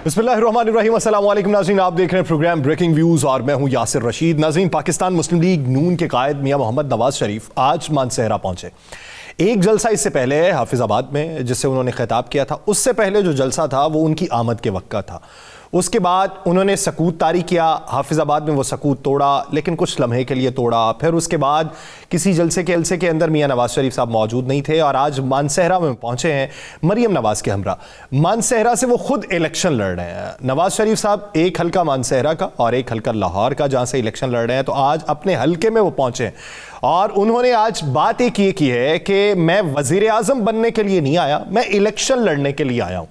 बिस्मिल्लाहिर्रहमानिर्रहीम, अस्सलाम वालेकुम नाज़रीन, आप देख रहे हैं प्रोग्राम ब्रेकिंग व्यूज़ और मैं हूं यासिर रशीद। नाज़रीन, पाकिस्तान मुस्लिम लीग नून के कायद मियां मोहम्मद नवाज शरीफ आज मानसहरा पहुंचे। एक जलसा इससे पहले हाफिजाबाद में जिससे उन्होंने खिताब किया था, उससे पहले जो जलसा था वो उनकी आमद के वक्त का था। उसके बाद उन्होंने सकूत तारी किया, हाफिजाबाद में वो सकूत तोड़ा, लेकिन कुछ लम्हे के लिए तोड़ा। फिर उसके बाद किसी जलसे के अलसे के अंदर मियां नवाज शरीफ साहब मौजूद नहीं थे और आज मानसहरा में पहुंचे हैं मरियम नवाज के हमरा। मानसहरा से वो खुद इलेक्शन लड़ रहे हैं। नवाज शरीफ साहब एक हल्का मानसहरा का और एक हल्का लाहौर का, जहां से इलेक्शन लड़ रहे हैं, तो आज अपने हल्के में वो पहुंचे हैं और उन्होंने आज बात एक ये की है कि मैं वजीर आजम बनने के लिए नहीं आया, मैं इलेक्शन लड़ने के लिए आया हूं।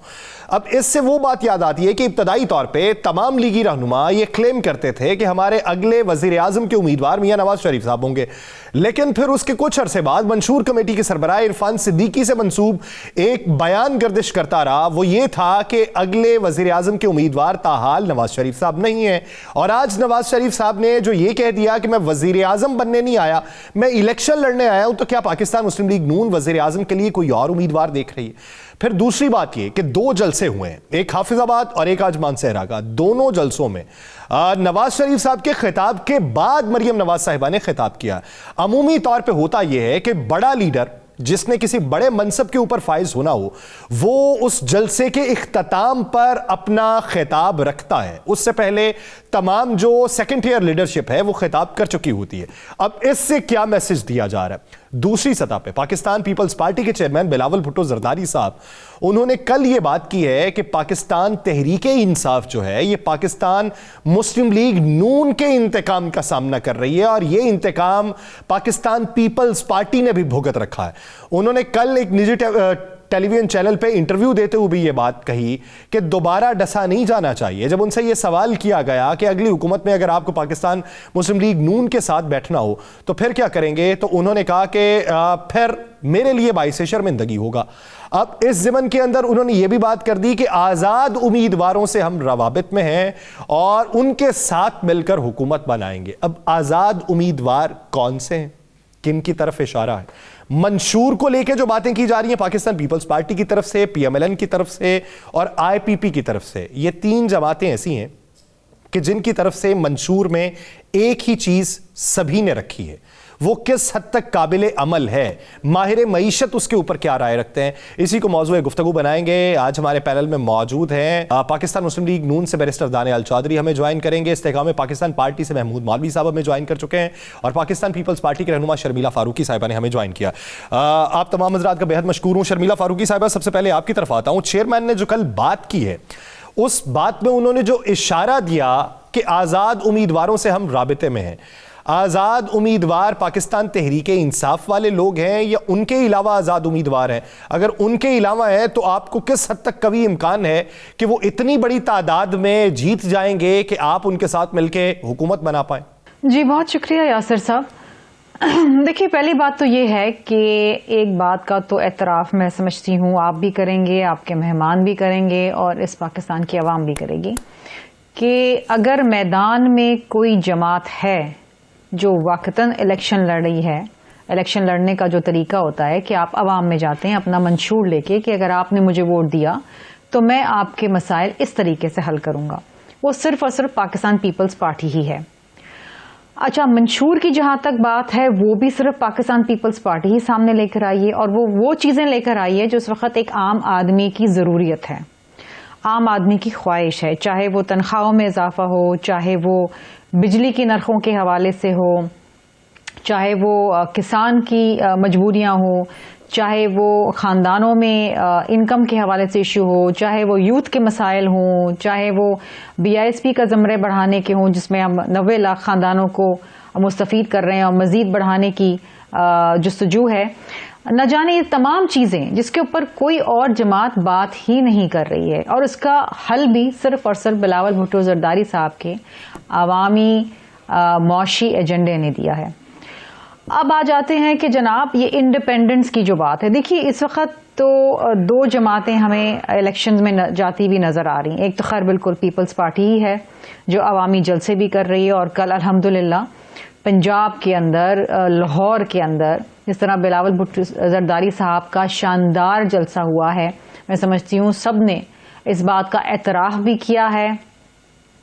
अब इससे वो बात याद आती है कि इब्तदाई तौर पे तमाम लीगी रहनुमा ये क्लेम करते थे कि हमारे अगले वजीर आजम के उम्मीदवार मियां नवाज शरीफ साहब होंगे, लेकिन फिर उसके कुछ अरसे बाद मंशूर कमेटी के सरबराह इरफान सिद्दीकी से मंसूब एक बयान गर्दिश करता रहा। वो ये था कि अगले वजीर आजम के उम्मीदवार ताहाल नवाज शरीफ साहब नहीं है। और आज नवाज शरीफ साहब ने जो ये कह दिया कि मैं वजीर आजम बनने नहीं आया, मैं इलेक्शन लड़ने आया हूं, तो क्या पाकिस्तान मुस्लिम लीग नून वजीर आजम के लिए कोई और उम्मीदवार देख रही है? फिर दूसरी बात यह कि दो जलसे हुए हैं, एक हाफिजाबाद और एक आज मानसहरा का। दोनों जलसों में नवाज शरीफ साहब के खिताब के बाद मरियम नवाज साहिबा ने खिताब किया। अमूमी तौर पे होता यह है कि बड़ा लीडर जिसने किसी बड़े मनसब के ऊपर फाइज होना हो, वो उस जलसे के इख्तिताम पर अपना खिताब रखता है। उससे पहले तमाम जो सेकंड टियर लीडरशिप है वो खिताब कर चुकी होती है। अब इससे क्या मैसेज दिया जा रहा है? दूसरी सतह पे पाकिस्तान पीपल्स पार्टी के चेयरमैन बिलावल भुट्टो जरदारी साहब, उन्होंने कल ये बात की है कि पाकिस्तान तहरीक इंसाफ जो है ये पाकिस्तान मुस्लिम लीग नून के इंतकाम का सामना कर रही है और ये इंतकाम पाकिस्तान पीपल्स पार्टी ने भी भुगत रखा है। उन्होंने कल एक निजी टेलीविजन चैनल पे इंटरव्यू देते हुए भी ये बात कही कि दोबारा डसा नहीं जाना चाहिए। जब उनसे ये सवाल किया गया कि अगली हुकूमत में अगर आपको पाकिस्तान मुस्लिम लीग नून के साथ बैठना हो तो फिर क्या करेंगे, तो उन्होंने कहा कि फिर मेरे लिए बाइस शर्मिंदगी होगा। अब इस ज़मन के अंदर उन्होंने ये भी बात कर दी कि आज़ाद उम्मीदवारों से हम रवाबित में हैं और उनके साथ मिलकर हुकूमत बनाएंगे। अब आज़ाद उम्मीदवार कौन से हैं, किन की तरफ इशारा है? मंशूर को लेकर जो बातें की जा रही हैं पाकिस्तान पीपल्स पार्टी की तरफ से, पीएमएलएन की तरफ से और आईपीपी की तरफ से, ये तीन जमातें ऐसी हैं कि जिनकी तरफ से मंशूर में एक ही चीज सभी ने रखी है, वो किस हद तक काबिल अमल है, माहिर मईशत उसके ऊपर क्या राय रखते हैं। इसी को मौजूद गुफ्तगू बनाएंगे। आज हमारे पैनल में मौजूद हैं पाकिस्तान मुस्लिम लीग नून से बैरिस्टर दानियाल चौधरी हमें ज्वाइन करेंगे, इस्तेकाम पाकिस्तान पार्टी से महमूद मौलवी साहब हमें ज्वाइन कर चुके हैं और पाकिस्तान पीपल्स पार्टी के रहनुमा शर्मिला फारूकी साहिबा ने हमें ज्वाइन किया। आप तमाम हज़रात का बेहद मशकूर हूँ। शर्मिला फारूकी साहिबा, सबसे पहले आपकी तरफ आता हूँ। चेयरमैन ने जो कल बात की है उस बात में उन्होंने जो इशारा दिया कि आज़ाद उम्मीदवारों से हम राबिते में हैं, आज़ाद उम्मीदवार पाकिस्तान तहरीक इंसाफ वाले लोग हैं या उनके अलावा आज़ाद उम्मीदवार हैं? अगर उनके अलावा है तो आपको किस हद तक कभी इम्कान है कि वो इतनी बड़ी तादाद में जीत जाएंगे कि आप उनके साथ मिलके हुकूमत बना पाएं? जी बहुत शुक्रिया यासिर साहब। देखिए, पहली बात तो ये है कि एक बात का तो एतराफ़ मैं समझती हूँ आप भी करेंगे, आपके मेहमान भी करेंगे और इस पाकिस्तान की आवाम भी करेगी कि अगर मैदान में कोई जमात है जो वाक़तन इलेक्शन लड़ रही है, इलेक्शन लड़ने का जो तरीका होता है कि आप आवाम में जाते हैं अपना मंशूर लेके कि अगर आपने मुझे वोट दिया तो मैं आपके मसाइल इस तरीके से हल करूँगा, वो सिर्फ़ और सिर्फ पाकिस्तान पीपल्स पार्टी ही है। अच्छा, मंशूर की जहाँ तक बात है वो भी सिर्फ पाकिस्तान पीपल्स पार्टी ही सामने लेकर आई है और वो चीज़ें लेकर आई है जो इस वक्त एक आम आदमी की ज़रूरियत है, आम आदमी की ख्वाहिश है, चाहे वो तनख्वाहों में इजाफा हो, चाहे वो बिजली की नरखों के हवाले से हो, चाहे वो किसान की मजबूरियां हो, चाहे वो ख़ानदानों में इनकम के हवाले से इशू हो, चाहे वो यूथ के मसाइल हों, चाहे वो बीआईएसपी का ज़मरे बढ़ाने के हों जिसमें हम 90 लाख ख़ानदानों को मुस्तफ़ीद कर रहे हैं और मज़ीद बढ़ाने की जुस्तजू है। न जाने ये तमाम चीज़ें जिसके ऊपर कोई और जमात बात ही नहीं कर रही है और इसका हल भी सिर्फ और सिर्फ बिलावल भुट्टो जरदारी साहब के आवामी मौशी एजेंडे ने दिया है। अब आ जाते हैं कि जनाब ये इंडिपेंडेंस की जो बात है, देखिए इस वक्त तो दो जमातें हमें इलेक्शंस में जाती हुई नज़र आ रही हैं। एक तो खैर बिल्कुल पीपल्स पार्टी ही है जो अवामी जलसे भी कर रही है और कल अल्हम्दुलिल्लाह पंजाब के अंदर, लाहौर के अंदर जिस तरह बिलावल भुट्टो जरदारी साहब का शानदार जलसा हुआ है, मैं समझती हूँ सब ने इस बात का एतराफ़ भी किया है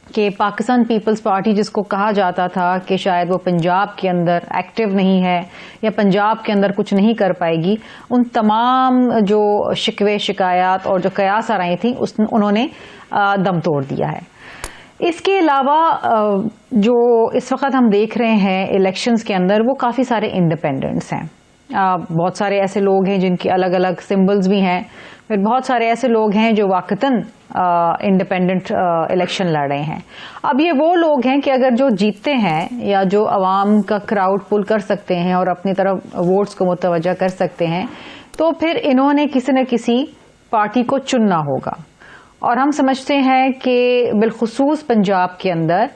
कि पाकिस्तान पीपल्स पार्टी, जिसको कहा जाता था कि शायद वो पंजाब के अंदर एक्टिव नहीं है या पंजाब के अंदर कुछ नहीं कर पाएगी, उन तमाम जो शिकवे शिकायत और जो कयास आ रही थी उन्होंने दम तोड़ दिया है। इसके अलावा जो इस वक्त हम देख रहे हैं इलेक्शंस के अंदर, वो काफ़ी सारे इंडिपेंडेंट्स हैं। बहुत सारे ऐसे लोग हैं जिनके अलग अलग सिंबल्स भी हैं, फिर बहुत सारे ऐसे लोग हैं जो वाकतन इंडिपेंडेंट इलेक्शन लड़ रहे हैं। अब ये वो लोग हैं कि अगर जो जीतते हैं या जो अवाम का क्राउड पुल कर सकते हैं और अपनी तरफ वोट्स को मुतवज्जा कर सकते हैं, तो फिर इन्होंने किसी न किसी पार्टी को चुनना होगा। और हम समझते हैं कि बिलखुसूस पंजाब के अंदर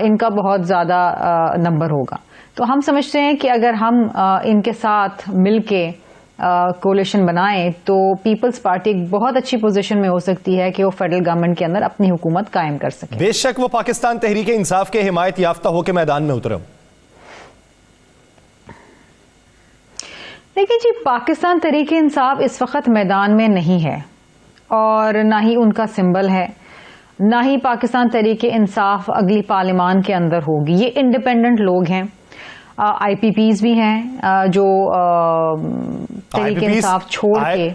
इनका बहुत ज़्यादा नंबर होगा। तो हम समझते हैं कि अगर हम इनके साथ मिलके कोलिशन बनाएं तो पीपल्स पार्टी एक बहुत अच्छी पोजीशन में हो सकती है कि वो फेडरल गवर्नमेंट के अंदर अपनी हुकूमत कायम कर सके। बेशक वो पाकिस्तान तहरीक इंसाफ के हिमायत याफ्ता होकर मैदान में उतरे। देखिए जी, पाकिस्तान तहरीक इंसाफ इस वक्त मैदान में नहीं है और ना ही उनका सिंबल है, ना ही पाकिस्तान तहरीक इंसाफ अगली पार्लियामान के अंदर होगी। ये इंडिपेंडेंट लोग हैं, IPPs भी हैं जो तहरीक इंसाफ छोड़ के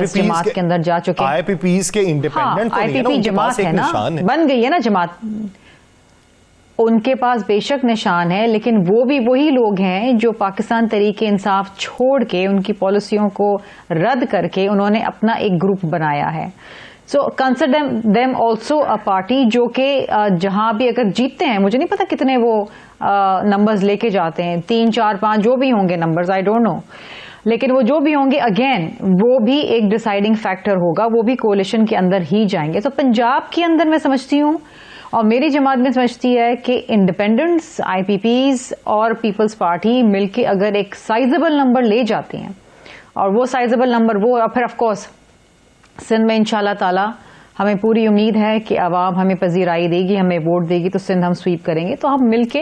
इस जमात के अंदर जा चुके हैं। IPPs के इंडिपेंडेंट तो IPP जमात है ना, बन गई है ना जमात, उनके पास बेशक निशान है, लेकिन वो भी वही लोग हैं जो पाकिस्तान तहरीक इंसाफ छोड़ के उनकी पॉलिसियों को रद्द करके उन्होंने अपना एक ग्रुप बनाया है। So consider them also a party जो कि जहां भी अगर जीतते हैं, मुझे नहीं पता कितने वो नंबर्स लेके जाते हैं, 3, 4, 5 जो भी होंगे नंबर्स, आई डोंट नो, लेकिन वो जो भी होंगे अगेन वो भी एक डिसाइडिंग फैक्टर होगा, वो भी कोalition के अंदर ही जाएंगे। तो पंजाब के अंदर मैं समझती हूँ और मेरी जमात में समझती है कि इंडिपेंडेंट्स, IPPs और पीपल्स पार्टी मिलके अगर एक साइजेबल नंबर ले जाते हैं, और वो साइजेबल नंबर वो, और फिर ऑफकोर्स सिंध में इंशाल्लाह ताला हमें पूरी उम्मीद है कि आवाम हमें पजीराई देगी, हमें वोट देगी, तो सिंध हम स्वीप करेंगे, तो हम मिलके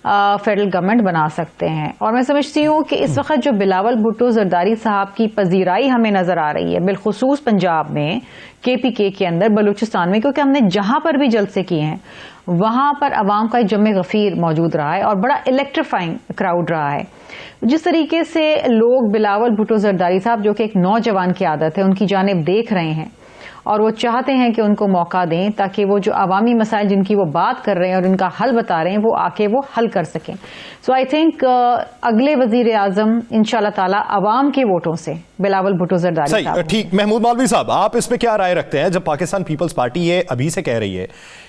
फेडरल गवर्नमेंट बना सकते हैं। और मैं समझती हूँ कि इस वक्त जो बिलावल भुट्टो जरदारी साहब की पजीराई हमें नजर आ रही है, बिलखुसूस पंजाब में, KPK के अंदर, बलूचिस्तान में, क्योंकि हमने जहां पर भी जलसे किए हैं वहां पर अवाम का जमे गफीर मौजूद रहा है और बड़ा इलेक्ट्रीफाइंग क्राउड रहा है। जिस तरीके से लोग बिलावल भुट्टो जरदारी साहब, जो कि एक नौजवान की आदत है, उनकी जानिब देख रहे हैं और वो चाहते हैं कि उनको मौका दें ताकि वो जो अवामी मसाइल जिनकी वो बात कर रहे हैं और उनका हल बता रहे हैं वो आके वो हल कर सकें। सो आई थिंक अगले वजीर आजम इंशाल्लाह ताला अवाम के वोटों से बिलावल भुट्टो जरदारी साहब। ठीक, महमूद मौलवी साहब, आप इस पे क्या राय रखते हैं जब पाकिस्तान पीपल्स पार्टी ये अभी से कह रही है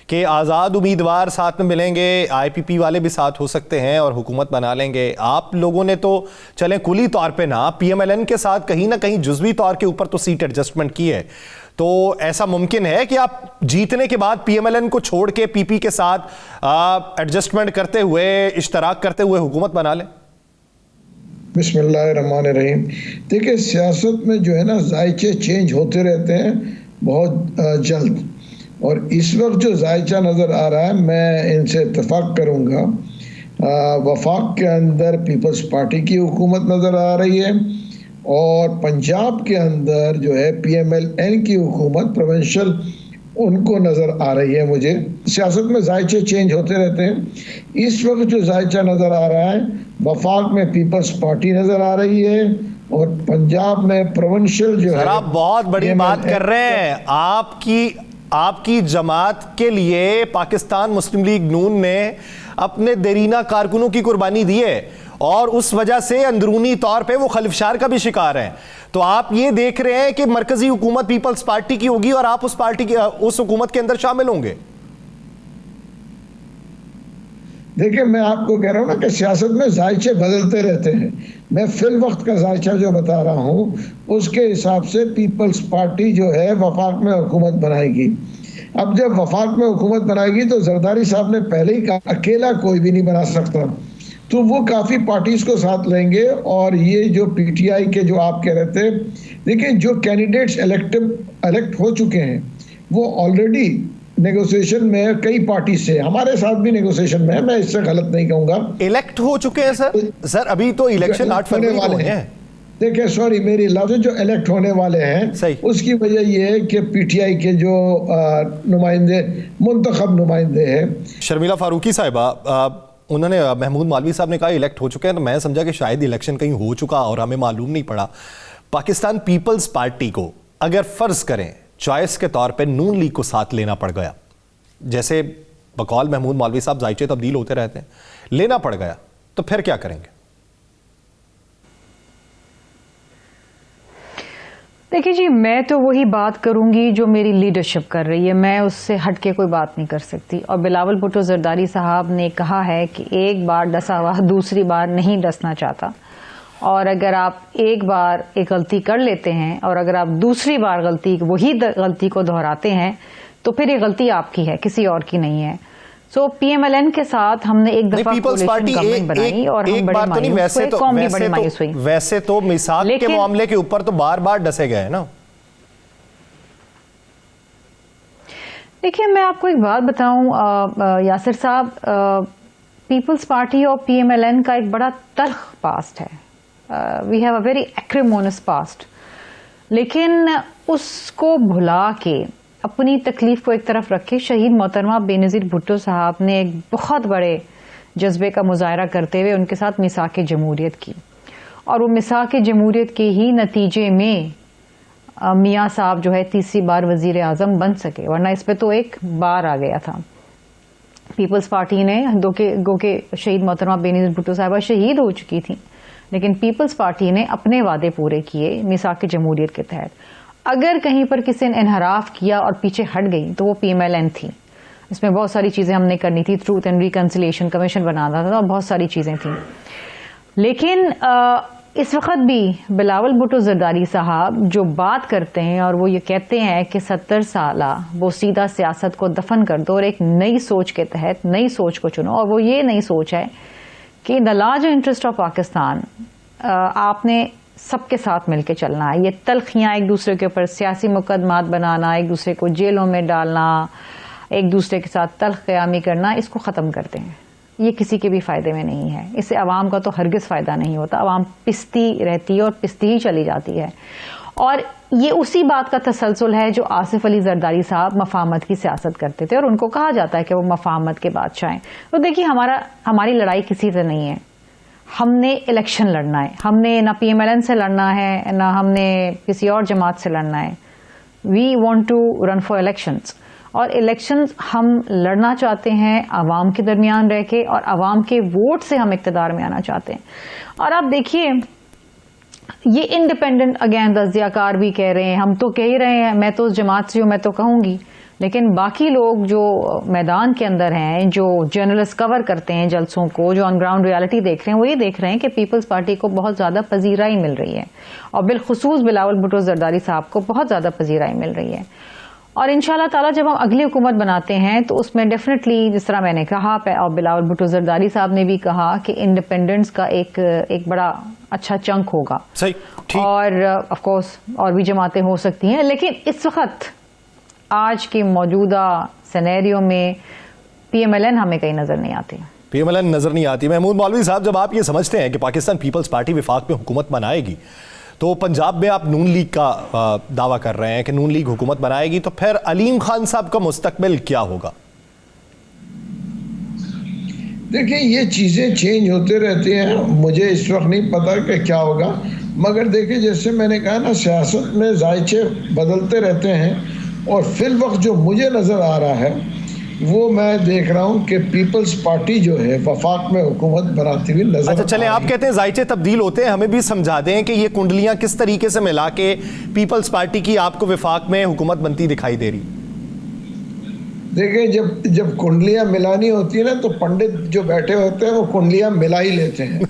कि आज़ाद उम्मीदवार साथ में मिलेंगे, IPP वाले भी साथ हो सकते हैं और हुकूमत बना लेंगे? आप लोगों ने तो चलें कुली तौर पे ना, PMLN के साथ कहीं ना कहीं जुज़वी तौर के ऊपर तो सीट एडजस्टमेंट की है, तो ऐसा मुमकिन है कि आप जीतने के बाद PMLN को छोड़ के PP के साथ एडजस्टमेंट करते हुए, इश्तराक करते हुए हुकूमत बना लें? बिस्मिल्लाहिर्रहमानिर्रहीम। देखिए, सियासत में जो है ना जायचे चेंज होते रहते हैं बहुत जल्द, और इस वक्त जो जायचा नज़र आ रहा है, मैं इनसे इत्तेफाक करूँगा, वफाक के अंदर पीपल्स पार्टी की हुकूमत नज़र आ रही है और पंजाब के अंदर जो है PMLN की हुकूमत प्रोविंशियल उनको नज़र आ रही है। मुझे सियासत में जायचे चेंज होते रहते हैं। इस वक्त जो जायचा नज़र आ रहा है, वफाक में पीपल्स पार्टी नज़र आ रही है और पंजाब में प्रोविंशियल जो है। आप बहुत बड़ी बात कर रहे हैं। आपकी जमात के लिए पाकिस्तान मुस्लिम लीग नून ने अपने देरीना कारकुनों की कुर्बानी दी है और उस वजह से अंदरूनी तौर पे वो खलिफशार का भी शिकार हैं। तो आप ये देख रहे हैं कि मरकजी हुकूमत पीपल्स पार्टी की होगी और आप उस हुकूमत के अंदर शामिल होंगे। देखिए, मैं आपको कह रहा हूँ ना कि सियासत में जायचे बदलते रहते हैं। मैं फिल वक्त का जायचा जो बता रहा हूँ उसके हिसाब से पीपल्स पार्टी जो है वफाक में हुकूमत बनाएगी। अब जब वफाक में हुकूमत बनाएगी तो जरदारी साहब ने पहले ही कहा अकेला कोई भी नहीं बना सकता, तो वो काफ़ी पार्टीज को साथ लेंगे। और ये जो PTI के जो आप कह रहे थे, देखिए जो कैंडिडेट्स इलेक्ट हो चुके हैं वो ऑलरेडी नेगोशिएशन में कई पार्टी से, हमारे साथ भी नेगोशिएशन में है, मैं इससे गलत नहीं कहूंगा। इलेक्ट हो चुके हैं सर अभी तो इलेक्शन 8 फरवरी को हैं। देखिए सॉरी मेरी लफ्ज, जो इलेक्ट होने वाले हैं सही। उसकी वजह यह है कि पीटीआई के जो नुमाइंदे, मुंतखब नुमाइंदे हैं। शर्मिला फारूकी साहिबा, उन्होंने, महमूद मौलवी साहब ने कहा इलेक्ट हो चुके हैं, तो मैं समझा कि शायद इलेक्शन कहीं हो चुका और हमें मालूम नहीं पड़ा। पाकिस्तान पीपल्स पार्टी को अगर फर्ज करें चॉइस के तौर पे नून लीग को साथ लेना पड़ गया, जैसे बकौल महमूद मौलवी साहब जायचे तब्दील होते रहते हैं, लेना पड़ गया, तो फिर क्या करेंगे? देखिए जी, मैं तो वही बात करूंगी जो मेरी लीडरशिप कर रही है, मैं उससे हट के कोई बात नहीं कर सकती। और बिलावल भुट्टो जरदारी साहब ने कहा है कि एक बार डसा हुआ दूसरी बार नहीं डसना चाहता, और अगर आप एक बार एक गलती कर लेते हैं और अगर आप दूसरी बार वही गलती को दोहराते हैं तो फिर ये गलती आपकी है, किसी और की नहीं है। सो पीएमएलएन के साथ हमने एक दफा कोalition गवर्नमेंट बनाई और हम बड़े मायूस हुए, कौम भी बड़ी मायूस हुई। वैसे तो मिसाक के मामले के ऊपर तो बार बार डसे गए ना। देखिए, मैं आपको एक बात बताऊं यासिर साहब, पीपल्स पार्टी और पीएमएलएन का एक बड़ा तल्ख पास्ट है। We have a very acrimonious past, लेकिन उसको भुला के अपनी तकलीफ को एक तरफ रखे शहीद मोहतरमा बेनज़ीर भुट्टो साहब ने एक बहुत बड़े जज्बे का मुजाहरा करते हुए उनके साथ मिसाक जमहूरियत की, और वो मिसाक जमहूरियत के ही नतीजे में मियाँ साहब जो है तीसरी बार वजीर आज़म बन सके, वरना इस पे तो एक बार आ गया था। पीपल्स पार्टी ने गो के शहीद मोहतरमा बेनज़ीर भुट्टो साहबा शहीद हो चुकी थी, लेकिन पीपल्स पार्टी ने अपने वादे पूरे किए मिसाक जमहूरियत के तहत। अगर कहीं पर किसी ने इनहराफ किया और पीछे हट गई तो वो पीएमएलएन थी। इसमें बहुत सारी चीज़ें हमने करनी थी, ट्रूथ एंड रिकन्सिलिएशन कमीशन बनाना था और बहुत सारी चीज़ें थी। लेकिन इस वक्त भी बिलावल भुट्टो जरदारी साहब जो बात करते हैं और वो ये कहते हैं कि 70 साला वो सीधा सियासत को दफन कर दो और एक नई सोच के तहत नई सोच को चुनो, और वो ये नई सोच है कि the larger interest of Pakistan आपने सबके साथ मिलकर चलना है। ये तलखियाँ एक दूसरे के ऊपर सियासी मुकदमात बनाना, एक दूसरे को जेलों में डालना, एक दूसरे के साथ तल्ख क़यामी करना, इसको ख़त्म करते हैं। ये किसी के भी फ़ायदे में नहीं है, इससे आवाम का तो हरगिज़ फ़ायदा नहीं होता। आवाम पिसती रहती है और पिसती ही चली जाती है, और ये उसी बात का तसलसल है जो आसिफ अली जरदारी साहब मफाहमत की सियासत करते थे और उनको कहा जाता है कि वो मफाहमत के बादशाह हैं। तो देखिए, हमारी लड़ाई किसी से नहीं है, हमने इलेक्शन लड़ना है। हमने ना पीएमएलएन से लड़ना है ना हमने किसी और जमात से लड़ना है। We want to run for elections, और इलेक्शंस हम लड़ना चाहते हैं आवाम के दरमियान रह के, और आवाम के वोट से हम इक़्तिदार में आना चाहते हैं। और आप देखिए, ये इंडिपेंडेंट अगेन दस्तियाकार भी कह रहे हैं, हम तो कह ही रहे हैं, मैं तो उस जमात से हूँ, मैं तो कहूँगी, लेकिन बाकी लोग जो मैदान के अंदर हैं, जो जर्नलिस्ट कवर करते हैं जलसों को, जो ऑन ग्राउंड रियलिटी देख रहे हैं, वो ये देख रहे हैं कि पीपल्स पार्टी को बहुत ज़्यादा पजीराई मिल रही है, और बिलखुसूस बिलावल भुट्टो जरदारी साहब को बहुत ज़्यादा पजीराई मिल रही है। और इंशाल्लाह ताला जब हम अगली हुकूमत बनाते हैं तो उसमें डेफिनेटली, जिस तरह मैंने कहा और बिलावल भुट्टो जरदारी साहब ने भी कहा, कि इंडिपेंडेंस का एक बड़ा अच्छा चंक होगा। सही, ठीक। और ऑफ कोर्स और भी जमातें हो सकती हैं, लेकिन इस वक्त आज के मौजूदा सिनेरियो में पीएमएलएन हमें कहीं नजर नहीं आती। पीएमएलएन नजर नहीं आती। महमूद मौलवी साहब, जब आप ये समझते हैं कि पाकिस्तान पीपल्स पार्टी विफाक में हुकूमत बनाएगी, तो पंजाब में आप नून लीग का दावा कर रहे हैं कि नून लीग हुकूमत बनाएगी, तो फिर अलीम खान साहब का मुस्तकबिल क्या होगा? देखिए, ये चीज़ें चेंज होते रहती हैं, मुझे इस वक्त नहीं पता कि क्या होगा, मगर देखिए जैसे मैंने कहा ना, सियासत में जायचे बदलते रहते हैं, और फिल वक्त जो मुझे नज़र आ रहा है वो मैं देख रहा हूँ कि पीपल्स पार्टी जो है वफाक में हुकूमत बनाती हुई नजर। अच्छा, चलें, आप कहते हैं जायचे तब्दील होते हैं, हमें भी समझा दें कि ये कुंडलियाँ किस तरीके से मिला के पीपल्स पार्टी की आपको वफाक में हुकूमत बनती दिखाई दे रही? देखिए, जब कुंडलियाँ मिलानी होती है ना, तो पंडित जो बैठे होते हैं वो कुंडलियाँ मिला ही लेते हैं।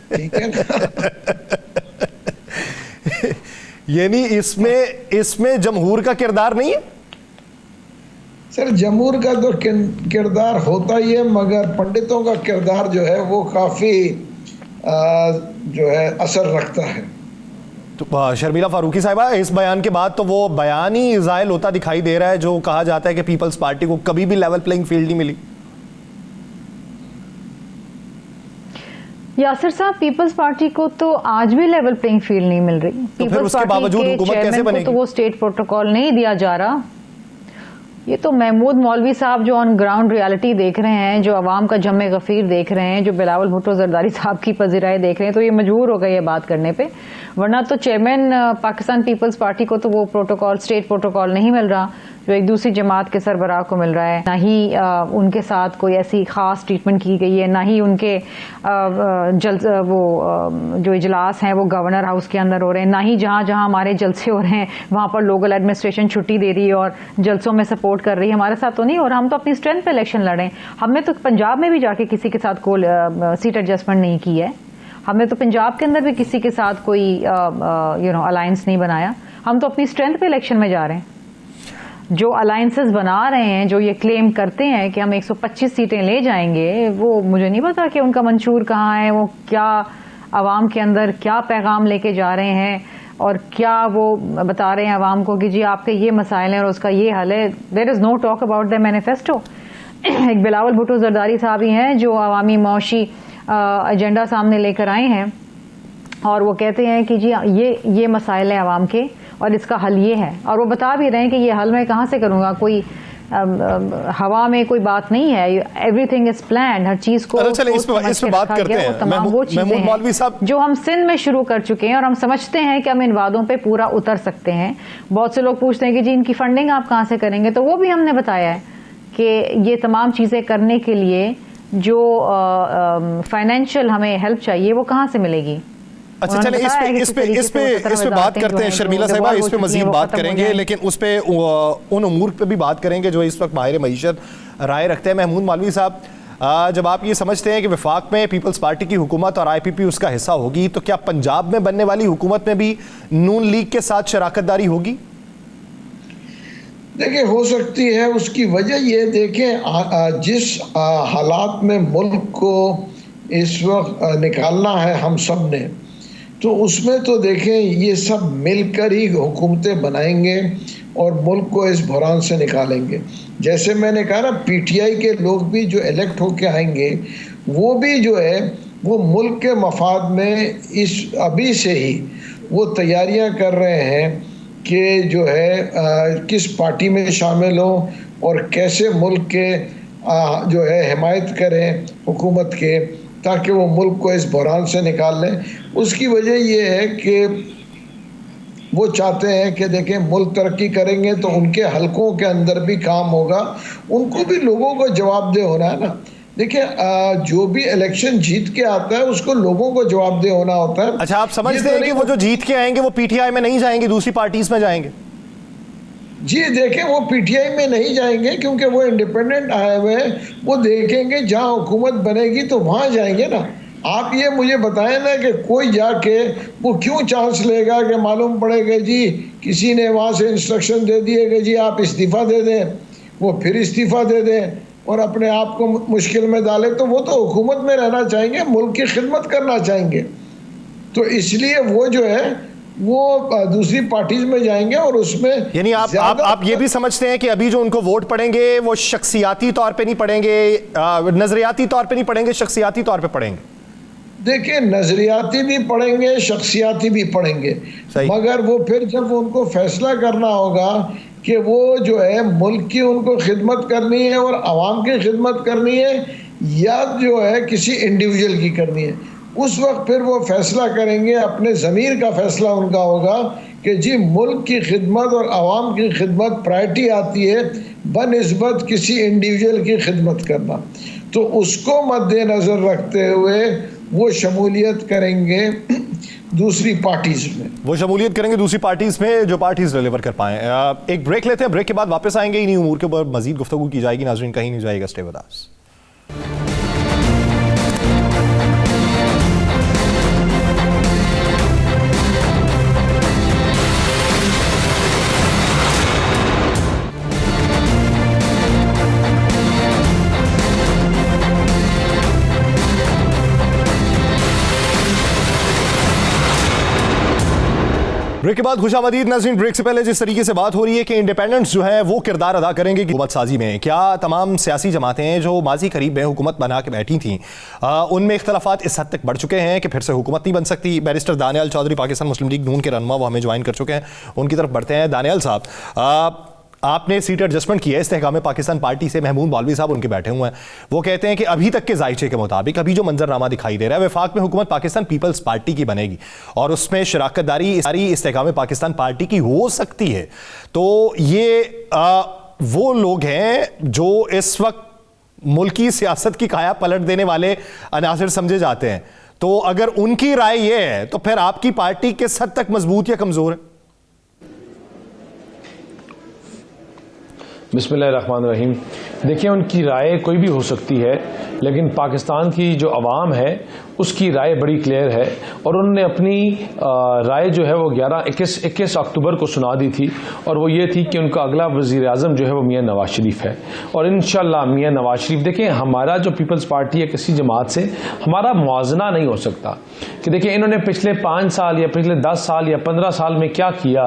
ठीक है ना? यानी इसमें जमहूर का किरदार नहीं है? सर, जमहूर का तो किरदार होता ही है, मगर पंडितों का किरदार जो है वो काफ़ी जो है असर रखता है। तो शर्मिला फारूकी साहिबा, इस बयान के बाद तो वो बयान ही ज़ायल होता दिखाई दे रहा है जो कहा जाता है कि पीपल्स पार्टी को कभी भी लेवल प्लेइंग फील्ड नहीं मिली। यासिर साहब, पीपल्स पार्टी को तो आज भी लेवल प्लेइंग फील्ड नहीं मिल रही। पीपल्स पार्टी के चेयरमैन को तो वो स्टेट प्रोटोकॉल नहीं दिया जा रहा। ये तो महमूद मौलवी साहब जो ऑन ग्राउंड रियलिटी देख रहे हैं, जो अवाम का जमे गफीर देख रहे हैं, जो बिलावल भुट्टो जरदारी साहब की पजीराई देख रहे हैं, तो ये मजबूर हो गए ये बात करने पे। वरना तो चेयरमैन पाकिस्तान पीपल्स पार्टी को तो वो प्रोटोकॉल, स्टेट प्रोटोकॉल नहीं मिल रहा जो एक दूसरी जमात के सरबराह को मिल रहा है। ना ही उनके साथ कोई ऐसी खास ट्रीटमेंट की गई है, ना ही उनके जो इजलास हैं वो गवर्नर हाउस के अंदर हो रहे हैं, ना ही जहाँ जहाँ हमारे जलसे हो रहे हैं वहाँ पर लोकल एडमिनिस्ट्रेशन छुट्टी दे रही है और जलसों में सपोर्ट कर रही है। हमारे साथ तो नहीं, और हम तो अपनी स्ट्रेंथ पे इलेक्शन लड़े। हमने तो पंजाब में भी जाके किसी के साथ कोई सीट एडजस्टमेंट नहीं की है। हमने तो पंजाब के अंदर भी किसी के साथ कोई अलायंस नहीं बनाया। हम तो अपनी स्ट्रेंथ पे इलेक्शन में जा रहे हैं। जो अलायंसेस बना रहे हैं, जो ये क्लेम करते हैं कि हम 125 सीटें ले जाएंगे, वो मुझे नहीं पता कि उनका मंशूर कहाँ है, वो क्या आवाम के अंदर क्या पैगाम लेके जा रहे हैं और क्या वो बता रहे हैं आवाम को कि जी आपके ये मसाइल हैं और उसका ये हल है। There is no talk about the manifesto. एक बिलावल भुट्टो जरदारी साहब ही हैं जो अवामी मौशी एजेंडा सामने लेकर आए हैं और वो कहते हैं कि जी ये मसाइल हैं आवाम के और इसका हल ये है, और वो बता भी रहे हैं कि ये हल मैं कहाँ से करूँगा, कोई हवा में कोई बात नहीं है, एवरीथिंग इज प्लान। हर चीज को चलिए इस पे बात करते हैं। तमाम वो चीजें मौलवी साहब जो हम सिंध में शुरू कर चुके हैं और हम समझते हैं कि हम इन वादों पे पूरा उतर सकते हैं। बहुत से लोग पूछते हैं कि जी इनकी फंडिंग आप कहाँ से करेंगे, तो वो भी हमने बताया है कि ये तमाम चीजें करने के लिए जो फाइनेंशियल हमें हेल्प चाहिए वो कहाँ से मिलेगी। अच्छा चले इस पे बात करते हैं शर्मिला साहिबा, इस पे मजीद बात करेंगे, लेकिन उस पे उन उमूर पे भी बात करेंगे जो इस वक्त माहिर मईशत राय रखते हैं। महमूद मौलवी साहब, जब आप ये समझते हैं कि वफाक में पीपल्स पार्टी की हुकूमत और IPP उसका हिस्सा होगी, तो क्या पंजाब में बनने वाली हुकूमत में भी नून लीग के साथ शराकतदारी होगी? देखिए, हो सकती है। उसकी वजह ये देखें, जिस हालात में मुल्क को इस वक्त निकालना है हम सब ने, तो उसमें तो देखें ये सब मिलकर ही हुकूमतें बनाएंगे और मुल्क को इस बहरान से निकालेंगे। जैसे मैंने कहा ना, PTI के लोग भी जो इलेक्ट होके आएंगे वो भी जो है वो मुल्क के मफाद में इस अभी से ही वो तैयारियां कर रहे हैं कि जो है किस पार्टी में शामिल हों और कैसे मुल्क के जो है हिमायत करें हुकूमत के, ताकि वो मुल्क को इस बहरान से निकाल लें। उसकी वजह ये है कि वो चाहते हैं कि देखें मुल्क तरक्की करेंगे तो उनके हलकों के अंदर भी काम होगा, उनको भी लोगों को जवाबदेह होना है ना। देखिए, जो भी इलेक्शन जीत के आता है उसको लोगों को जवाबदेह होना होता है। अच्छा, आप समझते हैं कि वो जो जीत के आएंगे वो PTI में नहीं जाएंगे, दूसरी पार्टीज में जाएंगे? जी देखें, वो PTI में नहीं जाएंगे क्योंकि वो इंडिपेंडेंट आए हुए हैं। वो देखेंगे जहाँ हुकूमत बनेगी तो वहाँ जाएंगे ना। आप ये मुझे बताएं ना कि कोई जाके वो क्यों चांस लेगा कि मालूम पड़ेगा जी किसी ने वहाँ से इंस्ट्रक्शन दे दिए कि जी आप इस्तीफ़ा दे दें, वो फिर इस्तीफ़ा दे दें और अपने आप को मुश्किल में डाले। तो वो तो हुकूमत में रहना चाहेंगे, मुल्क की खिदमत करना चाहेंगे, तो इसलिए वो जो है वो दूसरी पार्टीज में जाएंगे। और उसमें यानी आप ये भी समझते हैं कि अभी जो उनको वोट पड़ेंगे वो शख्सियाती तौर पे नहीं पड़ेंगे, नजरियाती तौर पे नहीं पड़ेंगे, शख्सियाती तौर पे पड़ेंगे? देखिए, नजरियाती भी पड़ेंगे, शख्सियाती भी पड़ेंगे, मगर वो फिर जब उनको फैसला करना होगा कि वो जो है मुल्क की उनको खिदमत करनी है और आवाम की खिदमत करनी है या जो है किसी इंडिविजुअल की करनी है, उस वक्त फिर वो फैसला करेंगे। अपने ज़मीर का फैसला उनका होगा कि जी मुल्क की खिदमत और आवाम की खिदमत प्रायोरिटी आती है बनिस्बत किसी इंडिविजुअल की खिदमत करना। तो उसको मद्देनज़र रखते हुए वो शमूलियत करेंगे दूसरी पार्टीज में, दूसरी पार्टीज में जो पार्टीज डिलीवर कर पाएं। एक ब्रेक लेते हैं, ब्रेक के बाद वापस आएंगे, इन्हीं उमूर के ऊपर मजीद गुफ्तगू की जाएगी। नाज़रीन कहीं नहीं जाएगा, स्टे विद अस। ब्रेक के बाद खुशामदीद नाज़रीन। ब्रेक से पहले जिस तरीके से बात हो रही है कि इंडिपेंडेंट्स जो है वो किरदार अदा करेंगे हुकूमत साजी में, क्या तमाम सियासी जमातें जो माजी करीब में हुकूमत बना के बैठी थीं उनमें इख्तलाफात इस हद तक बढ़ चुके हैं कि फिर से हुकूमत नहीं बन सकती। बैरिस्टर दानियाल चौधरी पाकिस्तान मुस्लिम लीग नून के रहनुमा वो हमें ज्वाइन कर चुके हैं, उनकी तरफ बढ़ते हैं। दानियाल साहब, आपने सीट एडजस्टमेंट किया है इस्तेहकाम पाकिस्तान पार्टी से, महमूद मौलवी साहब उनके बैठे हुए हैं, वो कहते हैं कि अभी तक के जायचे के मुताबिक अभी जो मंजरनामा दिखाई दे रहा है वफाक में हुकूमत पाकिस्तान पीपल्स पार्टी की बनेगी और उसमें शराकतदारी इस्तेहकाम पाकिस्तान पार्टी की हो सकती है। तो ये वो लोग हैं जो इस वक्त मुल्की सियासत की काया पलट देने वाले अनासिर समझे जाते हैं। तो अगर उनकी राय ये है तो फिर आपकी पार्टी किस हद तक मजबूत या कमजोर है? बिस्मिल्लाहिर्रहमानिर्रहीम। देखिए, उनकी राय कोई भी हो सकती है, लेकिन पाकिस्तान की जो अवाम है उसकी राय बड़ी क्लियर है और उन्होंने अपनी राय जो है वो 21 अक्टूबर को सुना दी थी और वो ये थी कि उनका अगला वज़ीर आज़म जो है वो मियाँ नवाज शरीफ है। और इंशाअल्लाह मियाँ नवाज शरीफ, देखें हमारा जो पीपल्स पार्टी है किसी जमात से हमारा मुआवजना नहीं हो सकता कि देखिए इन्होंने पिछले 5 साल या पिछले 10 साल या 15 साल में क्या किया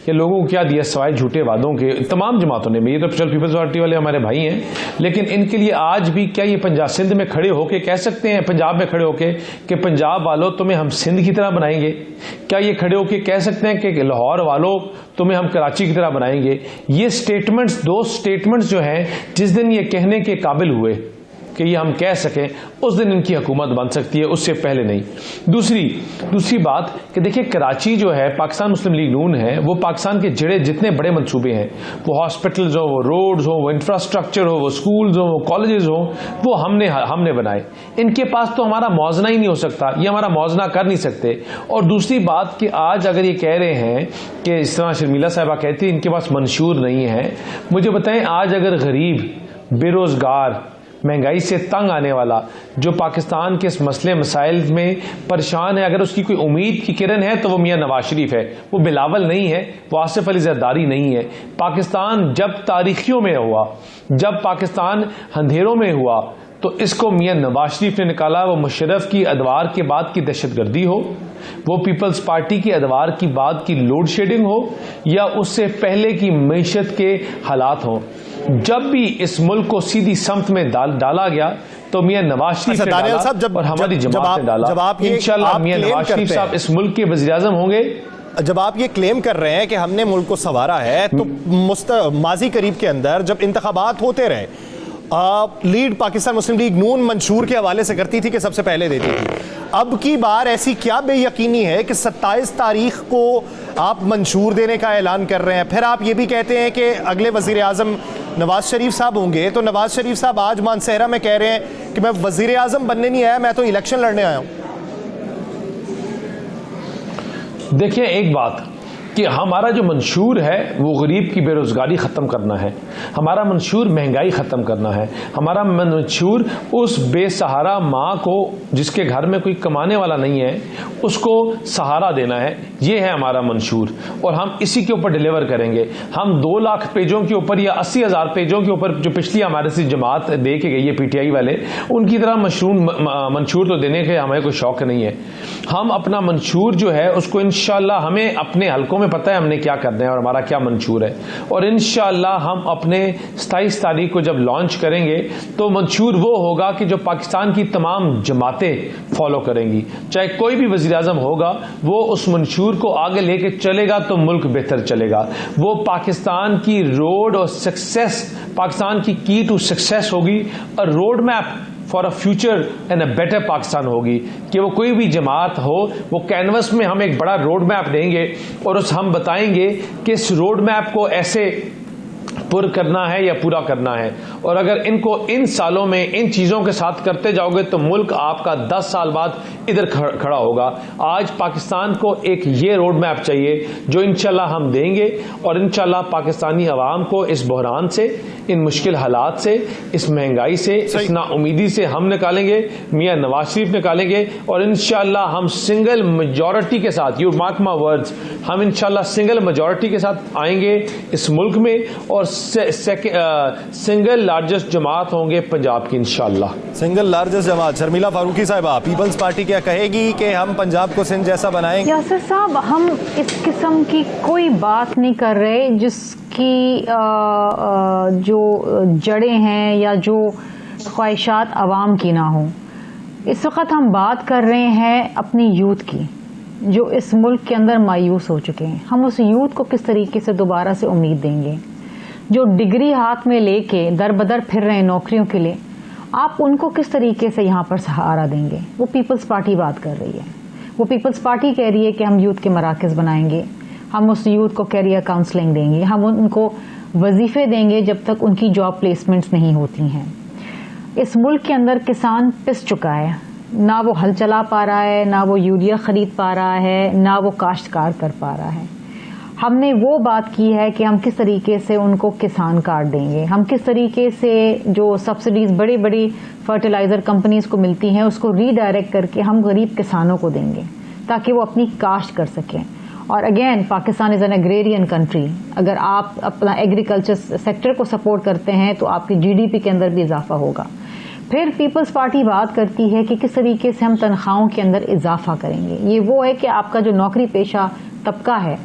या लोगों को क्या दिया सिवाय झूठे वादों के। तमाम जमातों ने, ये तो पीपल्स पार्टी वाले हमारे भाई हैं, लेकिन इनके लिए आज भी क्या ये पंजाब सिंध में खड़े होके कह सकते हैं, पंजाब में खड़े होके कि पंजाब वालों तुम्हें हम सिंध की तरह बनाएंगे? क्या ये खड़े होके कह सकते हैं कि लाहौर वालों तुम्हें हम कराची की तरह बनाएंगे? ये स्टेटमेंट्स, 2 स्टेटमेंट्स जो हैं, जिस दिन ये कहने के काबिल हुए कि ये हम कह सकें उस दिन इनकी हुकूमत बन सकती है, उससे पहले नहीं। दूसरी बात कि देखिए कराची जो है पाकिस्तान मुस्लिम लीग नून है, वो पाकिस्तान के जड़े जितने बड़े मंसूबे हैं, वो हॉस्पिटल्स हो, वो रोड्स हो, वो इंफ्रास्ट्रक्चर हो, वो स्कूल्स हो, वो कॉलेजेस हो, वो हमने बनाए। इनके पास तो हमारा मुआवजा ही नहीं हो सकता, ये हमारा मुआवजा कर नहीं सकते। और दूसरी बात कि आज अगर ये कह रहे हैं कि इस तरह शर्मिला साहिबा कहती है इनके पास मंशूर नहीं है, मुझे बताएं आज अगर गरीब, बेरोजगार, महंगाई से तंग आने वाला जो पाकिस्तान के इस मसले मसाइल में परेशान है, अगर उसकी कोई उम्मीद की किरण है तो वो मियाँ नवाज शरीफ है, वो बिलावल नहीं है, वो आसिफ अली जरदारी नहीं है। पाकिस्तान जब तारीखियों में हुआ, जब पाकिस्तान अंधेरों में हुआ, तो इसको मियाँ नवाज शरीफ ने निकाला। वो मुशर्रफ की अदवार के बाद की दहशतगर्दी हो, वो पीपल्स पार्टी की अदवार की बाद की लोड शेडिंग हो, या उससे पहले की मईशत के हालात हो, जब भी इस मुल्क को सीधी समत में डाला गया तो मियाँ नवाज शरीफ ने डाला और हमारी जमात ने डाला। इंशाअल्लाह मियाँ नवाज शरीफ साहब इस मुल्क के वज़ीर आज़म होंगे। जब आप ये क्लेम कर रहे हैं कि हमने मुल्क को संवारा है, तो माजी करीब के अंदर जब इंतखाबात होते रहे, लीड पाकिस्तान मुस्लिम लीग नून मंशूर के हवाले से करती थी कि सबसे पहले देती थी। अब की बार ऐसी क्या बेयकीनी है कि 27 तारीख को आप मंशूर देने का ऐलान कर रहे हैं, फिर आप ये भी कहते हैं कि अगले वजीर आज़म नवाज शरीफ साहब होंगे? तो नवाज शरीफ साहब आज मानसहरा में कह रहे हैं कि मैं वजीर आज़म बनने नहीं आया, मैं तो इलेक्शन लड़ने आया हूं। देखिए एक बात कि हमारा जो मंशूर है वो गरीब की बेरोजगारी ख़त्म करना है, हमारा मंशूर महंगाई ख़त्म करना है, हमारा मंशूर उस बेसहारा माँ को जिसके घर में कोई कमाने वाला नहीं है उसको सहारा देना है, ये है हमारा मंशूर और हम इसी के ऊपर डिलीवर करेंगे। हम 2 लाख पेजों के ऊपर या 80,000 पेजों के ऊपर जो पिछली हमारे से जमात दे के गई है पीटीआई वाले, उनकी तरह मंशूर तो देने के हमें कोई शौक नहीं है। हम अपना मंशूर जो है उसको इंशाअल्लाह, हमें अपने हलकों में पता है हमने क्या करना है और हमारा क्या मंशूर है, और इंशाअल्लाह हम अपने 27 तारीख को जब लॉन्च करेंगे तो मंशूर वो होगा कि जो पाकिस्तान की तमाम जमातें फॉलो करेंगी। चाहे कोई भी वज़ीर आज़म होगा वो उस मंशूर को आगे लेके चलेगा तो मुल्क बेहतर चलेगा। वो पाकिस्तान की रोड और सक्सेस, पाकिस्तान की की टू सक्सेस होगी और road map for a future and a better Pakistan होगी। कि वो कोई भी जमात हो, वो कैनवस में हम एक बड़ा रोड मैप देंगे और उस हम बताएंगे कि इस रोड मैप को ऐसे पुर करना है या पूरा करना है, और अगर इनको इन सालों में इन चीज़ों के साथ करते जाओगे तो मुल्क आपका 10 साल बाद इधर खड़ा होगा। आज पाकिस्तान को एक ये रोड मैप चाहिए जो इंशाल्लाह हम देंगे और इंशाल्लाह पाकिस्तानी अवाम को इस बहरान से, इन मुश्किल हालात से, इस महंगाई से, इस नाउमीदी से हम निकालेंगे, मियाँ नवाज शरीफ निकालेंगे और इंशाल्लाह हम सिंगल मेजॉरिटी के साथ, यू मार्क माई वर्ड्स, हम इंशाल्लाह सिंगल मेजॉरिटी के साथ आएंगे इस मुल्क में और सिंगल लार्जेस्ट जमात होंगे पंजाब की इंशाल्लाह। सिंगल लार्जेस्ट जमात। शर्मिला फारूकी साहिबा, पीपल्स पार्टी क्या कहेगी कि हम पंजाब को सिंध जैसा बनाएंगे? यासिर साहब, हम इस किस्म की कोई बात नहीं कर रहे जिसकी जो जड़ें हैं या जो ख्वाहिशात आवाम की ना हो। इस वक्त हम बात कर रहे हैं अपनी यूथ की, जो इस मुल्क के अंदर मायूस हो चुके हैं। हम उस यूथ को किस तरीके से दोबारा से उम्मीद देंगे? जो डिग्री हाथ में लेके दर बदर फिर रहे हैं नौकरियों के लिए, आप उनको किस तरीके से यहाँ पर सहारा देंगे? वो पीपल्स पार्टी बात कर रही है। वो पीपल्स पार्टी कह रही है कि हम यूथ के मराकज़ बनाएंगे, हम उस यूथ को कैरियर काउंसलिंग देंगे, हम उनको वजीफ़े देंगे जब तक उनकी जॉब प्लेसमेंट्स नहीं होती हैं। इस मुल्क के अंदर किसान पिस चुका है, ना वो हल चला पा रहा है, ना वो यूरिया ख़रीद पा रहा है, ना वो काश्तकार कर पा रहा है। हमने वो बात की है कि हम किस तरीके से उनको किसान कार्ड देंगे, हम किस तरीके से जो सब्सिडीज़ बड़ी बड़ी फर्टिलाइज़र कंपनीज़ को मिलती हैं उसको रीडायरेक्ट करके हम गरीब किसानों को देंगे ताकि वो अपनी काश्त कर सकें। और again, Pakistan is an agrarian country. अगर आप अपना एग्रीकल्चर सेक्टर को सपोर्ट करते हैं तो आपकी GDP के अंदर भी इजाफा होगा। फिर पीपल्स पार्टी बात करती है कि किस तरीके से हम तनख्वाहों के अंदर इजाफा करेंगे। ये वो है कि आपका जो नौकरी पेशा तबका है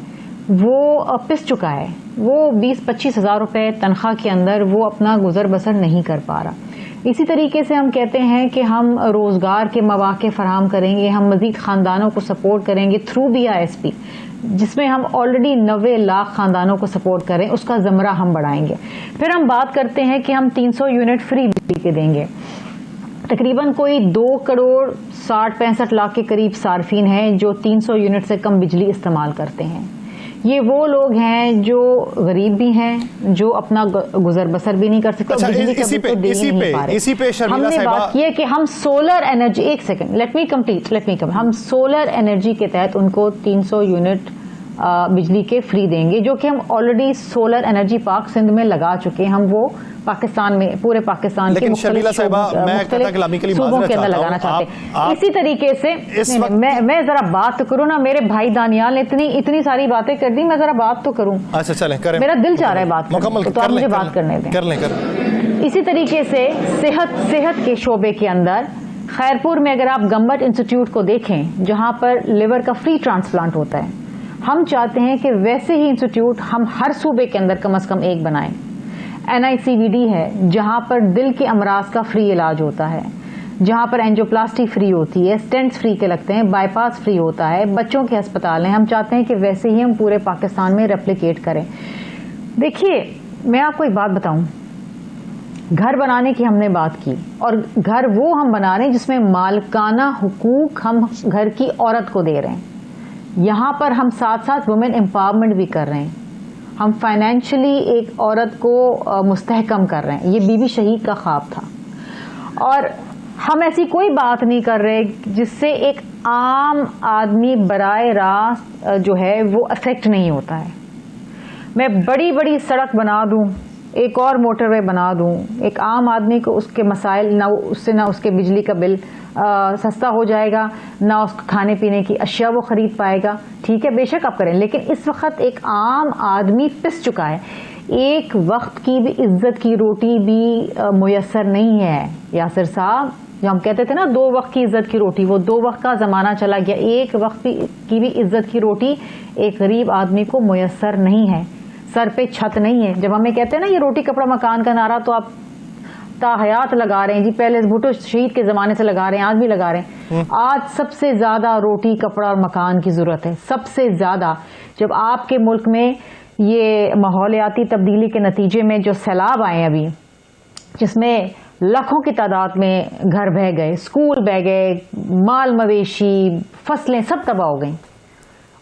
वो पिस चुका है, वो 20-25 हज़ार रुपये तनख्वाह के अंदर वो अपना गुजर बसर नहीं कर पा रहा। इसी तरीके से हम कहते हैं कि हम रोज़गार के मौक़े फराहम करेंगे, हम मज़ीद ख़ानदानों को सपोर्ट करेंगे थ्रू BISP, जिसमें हम ऑलरेडी 90 लाख ख़ानदानों को सपोर्ट करें, उसका ज़मरा हम बढ़ाएंगे। फिर हम बात करते हैं कि हम 300 यूनिट फ्री बिजली के देंगे। तकरीबन कोई 2 करोड़ 60-65 लाख के करीब सार्फिन हैं जो 300 यूनिट से कम बिजली इस्तेमाल करते हैं। ये वो लोग हैं जो गरीब भी हैं, जो अपना गुजर बसर भी नहीं कर सकते। अच्छा, इसी पे शर्मिला हमने बात की है कि हम सोलर एनर्जी, एक सेकंड, लेट मी कंप्लीट, हम सोलर एनर्जी के तहत उनको 300 यूनिट बिजली के फ्री देंगे, जो कि हम already solar energy park Sindh में लगा चुके हैं। हम वो पाकिस्तान में, पूरे पाकिस्तान के शर्मिला साहिबा, मैं सूबों के अंदर लगाना चाहते हैं। इसी तरीके से मैं जरा बात तो करूँ ना, मेरे भाई दानियाल ने इतनी सारी बातें कर दी, मैं जरा बात तो करूँ। अच्छा चलें, करें। मेरा दिल चाह रहा है बात करने, तो आप मुझे बात करने दें। कर लें। इसी तरीके से सेहत के शोबे के अंदर खैरपुर में अगर आप गम्बट इंस्टीट्यूट को देखें, जहाँ पर लिवर का फ्री ट्रांसप्लांट होता है, हम चाहते हैं कि वैसे ही इंस्टीट्यूट हम हर सूबे के अंदर कम से कम एक बनाएं। NICVD है जहां पर दिल के अमराज का फ्री इलाज होता है, जहां पर एंजियोप्लास्टी फ्री होती है, स्टेंट्स फ्री के लगते हैं, बाईपास फ्री होता है, बच्चों के अस्पताल हैं। हम चाहते हैं कि वैसे ही हम पूरे पाकिस्तान में रेप्लिकेट करें। देखिए, मैं आपको एक बात बताऊं, घर बनाने की हमने बात की, और घर वो हम बना रहे हैं जिसमें मालकाना हुकूक हम घर की औरत को दे रहे हैं। यहाँ पर हम साथ साथ वुमेन एम्पावरमेंट भी कर रहे हैं। हम फाइनेंशियली एक औरत को मुस्तहकम कर रहे हैं। ये बीबी शहीद का ख्वाब था, और हम ऐसी कोई बात नहीं कर रहे जिससे एक आम आदमी बराए रास्त जो है वो अफेक्ट नहीं होता है। मैं बड़ी बड़ी सड़क बना दूं, एक और मोटरवे बना दूं, एक आम आदमी को उसके मसाइल ना, उससे ना उसके बिजली का बिल सस्ता हो जाएगा, ना उसको खाने पीने की अशिया वो खरीद पाएगा। ठीक है, बेशक आप करें, लेकिन इस वक्त एक आम आदमी पिस चुका है। एक वक्त की भी इज्जत की रोटी भी मुयसर नहीं है यासिर साहब। जो हम कहते थे ना 2 वक्त की इज्जत की रोटी, वो 2 वक्त का ज़माना चला गया। एक वक्त की भी इज्जत की रोटी एक गरीब आदमी को मुयसर नहीं है। सर पे छत नहीं है। जब हमें कहते हैं ना ये रोटी कपड़ा मकान का नारा, तो आप ताहयात लगा रहे हैं जी, पहले भुट्टो शहीद के ज़माने से लगा रहे हैं, आज भी लगा रहे हैं। आज सबसे ज़्यादा रोटी कपड़ा और मकान की ज़रूरत है, सबसे ज़्यादा। जब आपके मुल्क में ये माहौलियाती तब्दीली के नतीजे में जो सैलाब आए अभी, जिसमें लाखों की तादाद में घर बह गए, स्कूल बह गए, माल मवेशी, फसलें सब तबाह हो गई,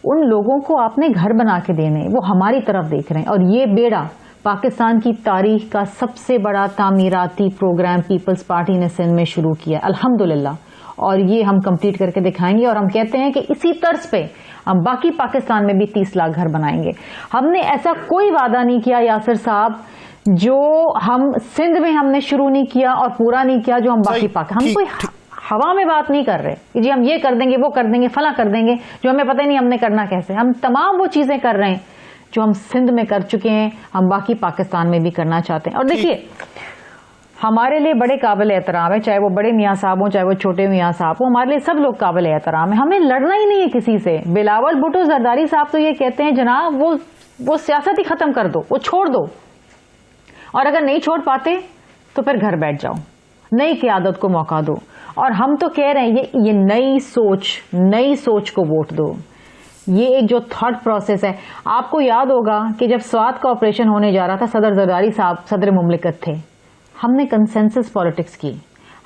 उन लोगों को आपने घर बना के देने, वो हमारी तरफ देख रहे हैं। और ये बेड़ा पाकिस्तान की तारीख का सबसे बड़ा तामीराती प्रोग्राम पीपल्स पार्टी ने सिंध में शुरू किया, अल्हम्दुलिल्लाह, और ये हम कंप्लीट करके दिखाएंगे। और हम कहते हैं कि इसी तर्ज पे हम बाकी पाकिस्तान में भी 30 लाख घर बनाएंगे। हमने ऐसा कोई वादा नहीं किया यासिर साहब जो हम सिंध में हमने शुरू नहीं किया और पूरा नहीं किया जो हम बाकी हम कोई हवा में बात नहीं कर रहे कि जी हम ये कर देंगे, वो कर देंगे, फला कर देंगे, जो हमें पता ही नहीं हमने करना कैसे। हम तमाम वो चीजें कर रहे हैं जो हम सिंध में कर चुके हैं हम बाकी पाकिस्तान में भी करना चाहते हैं। और देखिए हमारे लिए बड़े काबिल एहतराम है, चाहे वो बड़े मियाँ साहब हों चाहे वो छोटे मियाँ साहब हों, हमारे लिए सब लोग काबिल एहतराम है। हमें लड़ना ही नहीं है किसी से। बिलावल भुट्टो जरदारी साहब तो ये कहते हैं जनाब वो सियासत ही खत्म कर दो, वो छोड़ दो, और अगर नहीं छोड़ पाते तो फिर घर बैठ जाओ, नई क़यादत को मौका दो। और हम तो कह रहे हैं ये नई सोच को वोट दो। ये एक जो थॉट प्रोसेस है, आपको याद होगा कि जब स्वात का ऑपरेशन होने जा रहा था, सदर जरदारी साहब सदर मुमलिकत थे, हमने कंसेंसस पॉलिटिक्स की,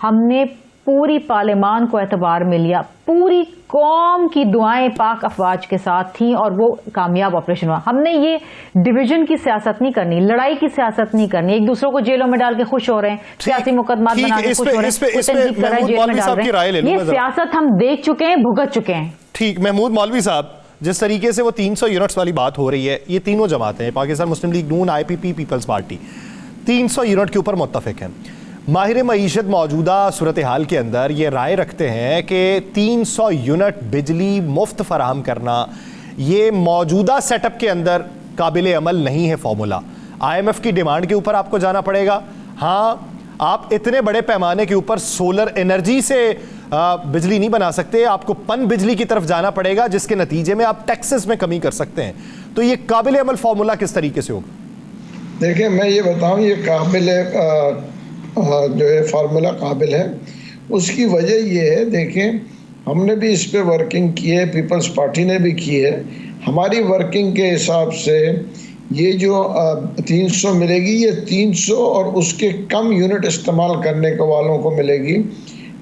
हमने पूरी पार्लियामान को एतबार में लिया, पूरी कौम की दुआएं पाक अफवाज के साथ थी और वो कामयाब ऑपरेशन हुआ। हमने ये डिवीजन की सियासत नहीं करनी, लड़ाई की सियासत नहीं करनी, एक दूसरों को जेलों में डाल के खुश हो रहे हैं, सियासी मुकदमात बना के खुश हो रहे हैं, जेल में डाल रहे हैं। ये सियासत हम देख चुके हैं, भुगत चुके हैं। ठीक, महमूद मौलवी साहब, जिस तरीके से वो 300 यूनिट्स वाली बात हो रही है, ये तीनों जमातें हैं, पाकिस्तान मुस्लिम लीग नून, IPP, पीपल्स पार्टी, 300 यूनिट के ऊपर मुत्तफिक हैं। माहिर मईशत मौजूदा सूरत हाल के अंदर ये राय रखते हैं कि 300 यूनिट बिजली मुफ्त फराहम करना ये मौजूदा सेटअप के अंदर काबिल अमल नहीं है फॉर्मूला। IMF की डिमांड के ऊपर आपको जाना पड़ेगा। हाँ, आप इतने बड़े पैमाने के ऊपर सोलर एनर्जी से बिजली नहीं बना सकते, आपको पन बिजली की तरफ जाना पड़ेगा, जिसके नतीजे में आप टैक्सेस में कमी कर सकते हैं। तो ये काबिल अमल फॉर्मूला किस तरीके से होगा? देखिए, मैं ये बताऊं, ये काबिल जो है फार्मूला काबिल है। उसकी वजह ये है, देखें हमने भी इस पे वर्किंग की है, पीपल्स पार्टी ने भी की है। हमारी वर्किंग के हिसाब से ये जो 300 मिलेगी, ये 300 और उसके कम यूनिट इस्तेमाल करने के वालों को मिलेगी,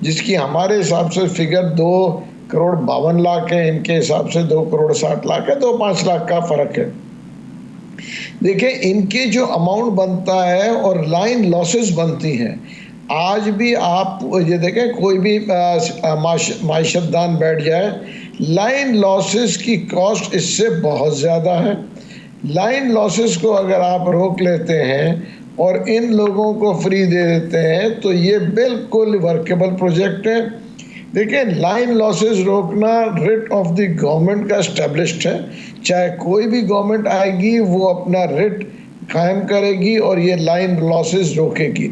जिसकी हमारे हिसाब से फिगर 2,52,00,000 है, इनके हिसाब से 2,60,00,000 है, 2-5 लाख का फ़र्क है। देखिए, इनके जो अमाउंट बनता है और लाइन लॉसेस बनती हैं, आज भी आप ये देखें, कोई भी माशतदान बैठ जाए, लाइन लॉसेस की कॉस्ट इससे बहुत ज़्यादा है। लाइन लॉसेस को अगर आप रोक लेते हैं और इन लोगों को फ्री दे देते हैं तो ये बिल्कुल वर्केबल प्रोजेक्ट है। देखिए, लाइन लॉसेस रोकना रिट ऑफ द गवर्नमेंट का एस्टेब्लिश्ड है, चाहे कोई भी गवर्नमेंट आएगी वो अपना रिट कायम करेगी और ये लाइन लॉसेस रोकेगी।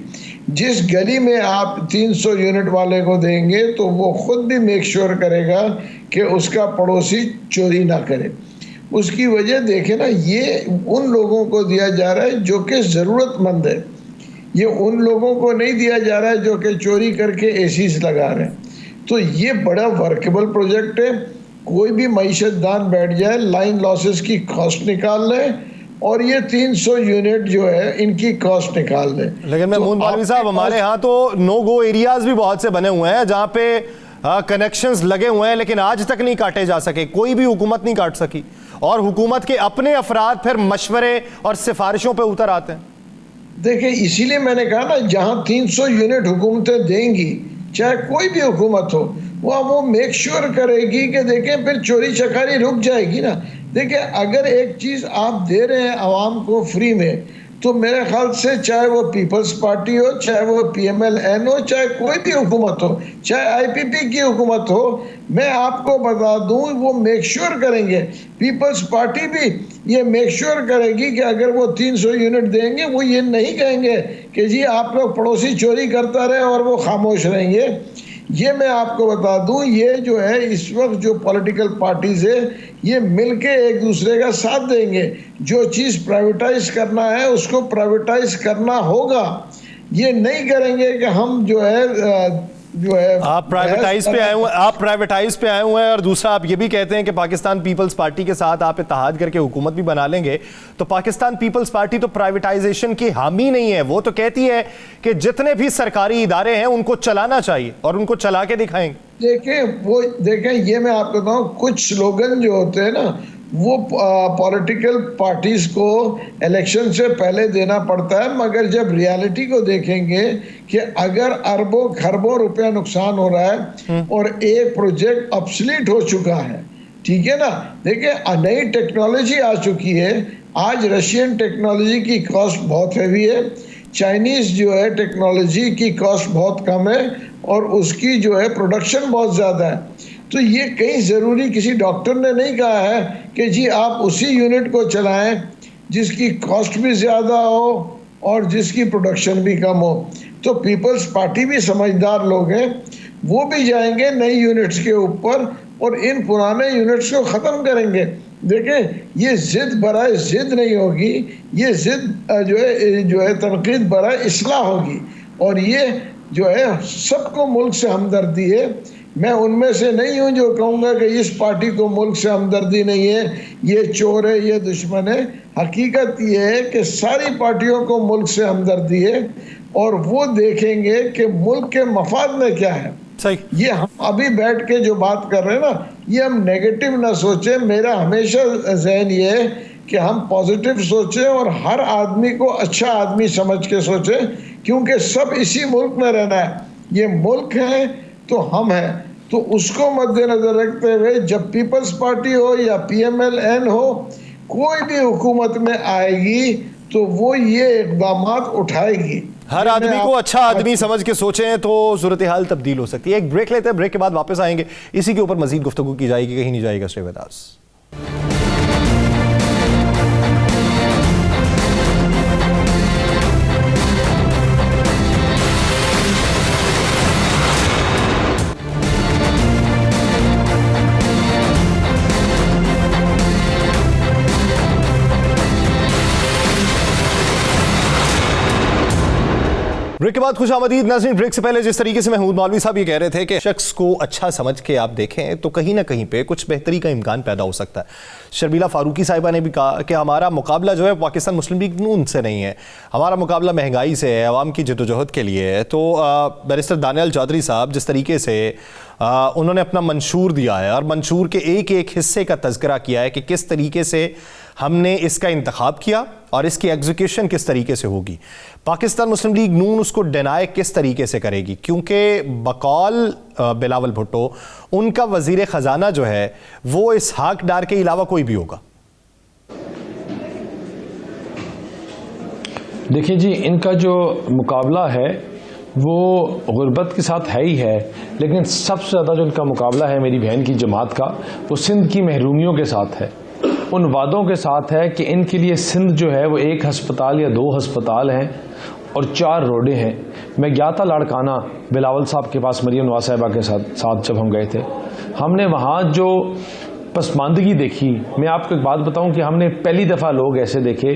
जिस गली में आप 300 यूनिट वाले को देंगे तो वो खुद भी मेक श्योर करेगा कि उसका पड़ोसी चोरी ना करे। उसकी वजह देखें ना, ये उन लोगों को दिया जा रहा है जो कि ज़रूरतमंद है, ये उन लोगों को नहीं दिया जा रहा है जो कि चोरी करके एसीज लगा रहे हैं। तो ये बड़ा वर्केबल प्रोजेक्ट है। कोई भी मईशतदान बैठ जाए, लाइन लॉसेस की कॉस्ट निकाल ले और ये 300 यूनिट जो है इनकी कॉस्ट निकाल ले। लेकिन महमूद मौलवी साहब, हमारे यहाँ तो नो गो एरियाज भी बहुत से बने हुए हैं जहाँ पे कनेक्शंस लगे हुए हैं, लेकिन आज तक नहीं काटे जा सके, कोई भी हुकूमत नहीं काट सकी, और हुकूमत के अपने अफराद फिर मशवरे और सिफारिशों पे उतर आते हैं। देखिए, इसीलिए मैंने कहा ना, जहाँ 300 यूनिट हुकूमतें देंगी, चाहे कोई भी हुकूमत हो, वो मेक श्योर करेगी कि देखें फिर चोरी चकारी रुक जाएगी ना। देखिए, अगर एक चीज़ आप दे रहे हैं आवाम को फ्री में, तो मेरे ख्याल से चाहे वो पीपल्स पार्टी हो, चाहे वो PMLN हो, चाहे कोई भी हुकूमत हो, चाहे IPP की हुकूमत हो, मैं आपको बता दूं वो मेक श्योर करेंगे। पीपल्स पार्टी भी ये मेक श्योर करेगी कि अगर वो 300 यूनिट देंगे, वो ये नहीं कहेंगे कि जी आप लोग पड़ोसी चोरी करता रहे और वो खामोश रहेंगे। ये मैं आपको बता दूं, ये जो है इस वक्त जो पॉलिटिकल पार्टीज है, ये मिलके एक दूसरे का साथ देंगे। जो चीज़ प्राइवेटाइज करना है उसको प्राइवेटाइज करना होगा। ये नहीं करेंगे कि हम जो है आप प्राइवेटाइज पे आए हुए हैं, और दूसरा आप ये भी कहते हैं कि पाकिस्तान पीपल्स पार्टी के साथ आप इत्तेहाद करके हुकूमत भी बना लेंगे। तो पाकिस्तान पीपल्स पार्टी तो प्राइवेटाइजेशन की हामी नहीं है, वो तो कहती है कि जितने भी सरकारी इदारे हैं उनको चलाना चाहिए और उनको चला के दिखाएंगे। देखें, ये मैं आपको बताऊं, कुछ स्लोगन जो होते हैं ना, वो पॉलिटिकल पार्टीज को इलेक्शन से पहले देना पड़ता है, मगर जब रियलिटी को देखेंगे कि अगर अरबों खरबों रुपया नुकसान हो रहा है और एक प्रोजेक्ट ऑब्सलीट हो चुका है, ठीक है ना। देखिए, नई टेक्नोलॉजी आ चुकी है। आज रशियन टेक्नोलॉजी की कॉस्ट बहुत हैवी है, चाइनीज़ जो है टेक्नोलॉजी की कॉस्ट बहुत कम है और उसकी जो है प्रोडक्शन बहुत ज़्यादा है। तो ये कहीं ज़रूरी किसी डॉक्टर ने नहीं कहा है कि जी आप उसी यूनिट को चलाएं जिसकी कॉस्ट भी ज़्यादा हो और जिसकी प्रोडक्शन भी कम हो। तो पीपल्स पार्टी भी समझदार लोग हैं, वो भी जाएंगे नई यूनिट्स के ऊपर और इन पुराने यूनिट्स को ख़त्म करेंगे। देखें, ये ज़िद बराए ज़िद नहीं होगी, ये ज़िद जो है तनकीद बराए इस्लाह होगी। और ये जो है सबको मुल्क से हमदर्दी है। मैं उनमें से नहीं हूँ जो कहूँगा कि इस पार्टी को मुल्क से हमदर्दी नहीं है, ये चोर है, ये दुश्मन है। हकीकत ये है कि सारी पार्टियों को मुल्क से हमदर्दी है और वो देखेंगे कि मुल्क के मफाद में क्या है। सही। ये हम अभी बैठ के जो बात कर रहे हैं ना, ये हम नेगेटिव ना सोचें। मेरा हमेशा जहन ये है कि हम पॉजिटिव सोचें और हर आदमी को अच्छा आदमी समझ के सोचें, क्योंकि सब इसी मुल्क में रहना है। ये मुल्क है तो हम हैं, तो उसको मद्देनजर रखते हुए जब पीपल्स पार्टी हो या PMLN हो, कोई भी हुकूमत में आएगी तो वो ये इक़दाम उठाएगी। हर आदमी को अच्छा आदमी समझ के सोचें तो सूरत हाल तब्दील हो सकती है। एक ब्रेक लेते हैं, ब्रेक के बाद वापस आएंगे, इसी के ऊपर मजीद गुफ्तगू की जाएगी, कहीं नहीं जाएगा। Stay with us. ब्रेक के बाद खुशामदीद नाज़रीन। ब्रेक से पहले जिस तरीके से महमूद मौलवी साहब ये कह रहे थे कि शख्स को अच्छा समझ के आप देखें तो कहीं ना कहीं पे कुछ बेहतरी का इम्कान पैदा हो सकता है। शर्मिला फारूकी साहिबा ने भी कहा कि हमारा मुकाबला जो है पाकिस्तान मुस्लिम लीग नून से नहीं है, हमारा मुकाबला महंगाई से है, अवाम की जदोजहद के लिए है। तो बैरिस्टर दानियाल चौधरी साहब जिस तरीके से उन्होंने अपना मंशूर दिया है और मंशूर के एक एक हिस्से का तज़किरा किया है कि किस तरीके से हमने इसका इंतखाब किया और इसकी एग्जीक्यूशन किस तरीके से होगी, पाकिस्तान मुस्लिम लीग नून उसको डिनाई किस तरीके से करेगी, क्योंकि बकौल बिलावल भुट्टो उनका वजीर ख़जाना जो है वो इसहाक डार के अलावा कोई भी होगा। देखिए जी, इनका जो मुकाबला है वो गुर्बत के साथ है ही है, लेकिन सबसे ज़्यादा जो इनका मुकाबला है मेरी बहन की जमात का, वो सिंध की महरूमियों के साथ है, उन वादों के साथ है कि इनके लिए सिंध जो है वो 1 अस्पताल या 2 अस्पताल हैं और 4 रोडें हैं। मैं गया था लाड़काना बिलावल साहब के पास, मरियम नवाज साहिबा के साथ जब हम गए थे, हमने वहाँ जो पसमानदगी देखी। मैं आपको एक बात बताऊं कि हमने पहली दफ़ा लोग ऐसे देखे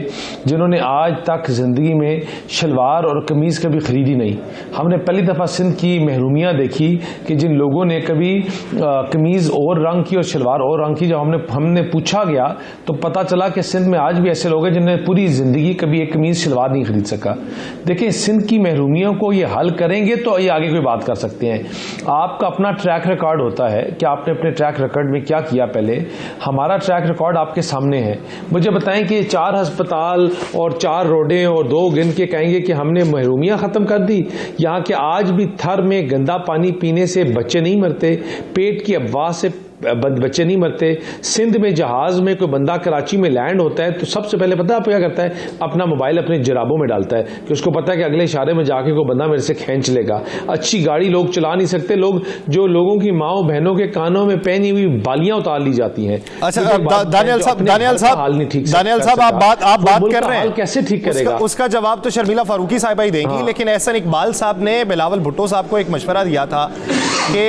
जिन्होंने आज तक ज़िंदगी में शलवार और कमीज़ कभी ख़रीदी नहीं। हमने पहली दफ़ा सिंध की महरूमियाँ देखी कि जिन लोगों ने कभी कमीज़ और रंग की और शलवार और रंग की, जब हमने पूछा गया तो पता चला कि सिंध में आज भी ऐसे लोग हैं जिन्होंने पूरी ज़िंदगी कभी एक कमीज़ शलवार नहीं खरीद सका। देखिए, सिंध की महरूमियों को ये हल करेंगे तो ये आगे कोई बात कर सकते हैं। आपका अपना ट्रैक रिकॉर्ड होता है कि आपने अपने ट्रैक रिकॉर्ड में क्या किया। पहले हमारा ट्रैक रिकॉर्ड आपके सामने है। मुझे बताएं कि 4 अस्पताल और 4 रोडें और 2 गिन के कहेंगे कि हमने महरूमियां खत्म कर दी। यहाँ के आज भी थर में गंदा पानी पीने से बच्चे नहीं मरते, पेट की अफवाह से बच्चे नहीं मरते। सिंध में जहाज में कोई बंदा कराची में लैंड होता है तो सबसे पहले पता है आप क्या करता है, अपना मोबाइल अपने जराबों में डालता है कि उसको पता है कि अगले इशारे में जाके कोई बंदा मेरे से खींच लेगा। अच्छी गाड़ी लोग चला नहीं सकते, लोगों की माओ बहनों के कानों में पहनी हुई बालियां उतार ली जाती हैं। अच्छा दानियाल साहब आप बात कर रहे हैं, कैसे ठीक करेगा? उसका जवाब तो शर्मिला फारूकी साहिबा ही देंगी। लेकिन एहसन इकबाल साहब ने बिलावल भुट्टो साहब को एक मशवरा दिया था कि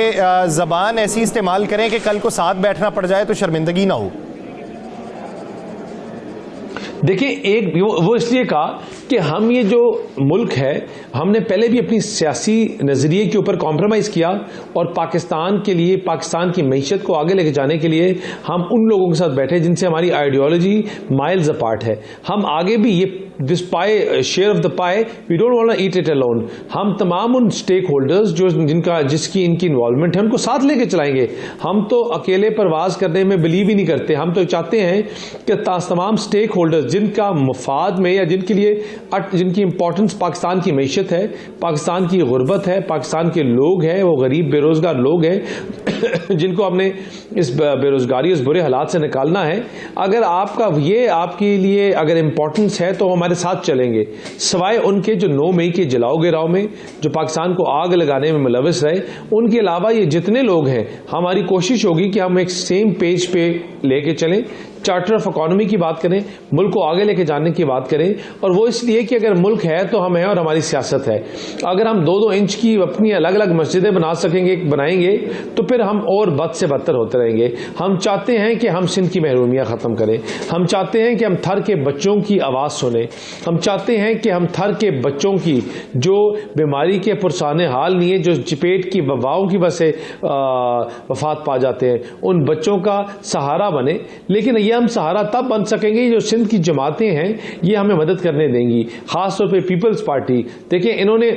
जबान ऐसी इस्तेमाल करें कि कल को साथ बैठना पड़ जाए तो शर्मिंदगी ना हो। देखिए, एक वो इसलिए कहा कि हम ये जो मुल्क है, हमने पहले भी अपनी सियासी नज़रिए के ऊपर कॉम्प्रोमाइज़ किया और पाकिस्तान के लिए, पाकिस्तान की मईशत को आगे लेके जाने के लिए हम उन लोगों के साथ बैठे जिनसे हमारी आइडियोलॉजी माइल्स अपार्ट है। हम आगे भी ये this pie, share of the pie, we don't want to eat it alone. हम तमाम उन स्टेक होल्डर्स जिसकी इनकी इन्वॉल्वमेंट है उनको साथ लेके चलाएंगे। हम तो अकेले परवाज करने में बिलीव ही नहीं करते। हम तो चाहते हैं कि तमाम स्टेक होल्डर्स जिनका मफाद में या जिनकी इंपॉर्टेंस पाकिस्तान की मईशत है, पाकिस्तान की गुर्बत है, पाकिस्तान के लोग हैं, वो गरीब बेरोजगार लोग हैं जिनको हमने इस बेरोजगारी, इस बुरे हालात से निकालना है। अगर आपका ये आपके लिए अगर इंपॉर्टेंस है तो हमारी हमारे साथ चलेंगे, सिवाय उनके जो 9 मई के जलाओ गिराव में जो पाकिस्तान को आग लगाने में मुलविस रहे, उनके अलावा ये जितने लोग हैं, हमारी कोशिश होगी कि हम एक सेम पेज पे लेके चलें, चार्टर ऑफ इकोनॉमी की बात करें, मुल्क को आगे लेके जाने की बात करें। और वो इसलिए कि अगर मुल्क है तो हम हैं और हमारी सियासत है। अगर हम 2-2 इंच की अपनी अलग अलग मस्जिदें बना सकेंगे, बनाएंगे, तो फिर हम और बद से बदतर होते रहेंगे। हम चाहते हैं कि हम सिंध की महरूमियां खत्म करें, हम चाहते हैं कि हम थर के बच्चों की आवाज़ सुने, हम चाहते हैं कि हम थर के बच्चों की जो बीमारी के पुरसाने हाल नहीं है, जो चपेट की वबाओं की वजह से वफात पा जाते हैं, उन बच्चों का सहारा बने। लेकिन ये हम सहारा तब बन सकेंगे जो सिंध की जमातें हैं ये हमें मदद करने देंगी, खासतौर पे पीपल्स पार्टी। देखिए, इन्होंने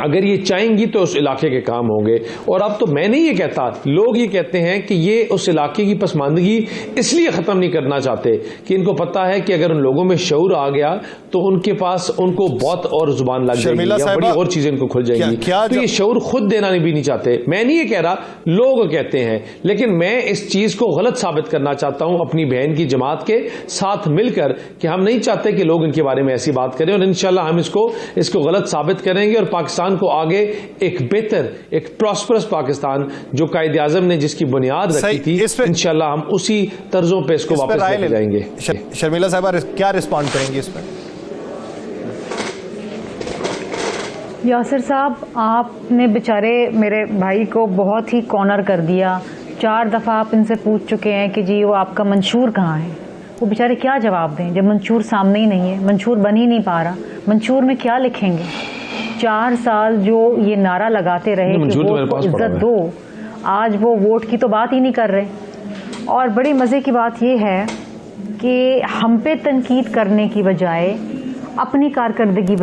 अगर ये चाहेंगी तो उस इलाके के काम होंगे। और अब तो मैं नहीं ये कहता, लोग ये कहते हैं कि ये उस इलाके की पसमानदगी इसलिए ख़त्म नहीं करना चाहते कि इनको पता है कि अगर उन लोगों में शऊर आ गया तो उनके पास उनको बहुत और जुबान लग जाएगी या बड़ी और चीज़ें इनको खुल जाएंगी। तो ये शऊर खुद देना भी नहीं चाहते। मैं नहीं ये कह रहा, लोग कहते हैं। लेकिन मैं इस चीज़ को गलत साबित करना चाहता हूँ अपनी बहन की जमात के साथ मिलकर कि हम नहीं चाहते कि लोग इनके बारे में ऐसी बात करें, और इंशाल्लाह हम इसको गलत साबित करेंगे और पाकिस्तान को आगे एक बेहतर, एक प्रॉस्परस पाकिस्तान जो कायदे आज़म ने जिसकी बुनियाद रखी थी, इंशाल्लाह हम उसी तर्जों पे इसको वापस लेके जाएंगे। शर्मिला साहिबा क्या रिस्पॉन्ड करेंगे इस पर? यासिर साहब, आपने बेचारे मेरे भाई को बहुत ही कॉर्नर कर दिया। 4 दफ़ा आप इनसे पूछ चुके हैं कि जी वो आपका मंशूर कहाँ है। वो बेचारे क्या जवाब दें जब मंशूर सामने ही नहीं है, मंशूर बन ही नहीं पा रहा। मंशूर में क्या लिखेंगे? 4 साल जो ये नारा लगाते रहे कि वोट को इज्जत दो, आज वो वोट की तो बात ही नहीं कर रहे। और बड़ी मज़े की बात ये है कि हम पे तनकीद करने की बजाय अपनी कारकर्दगी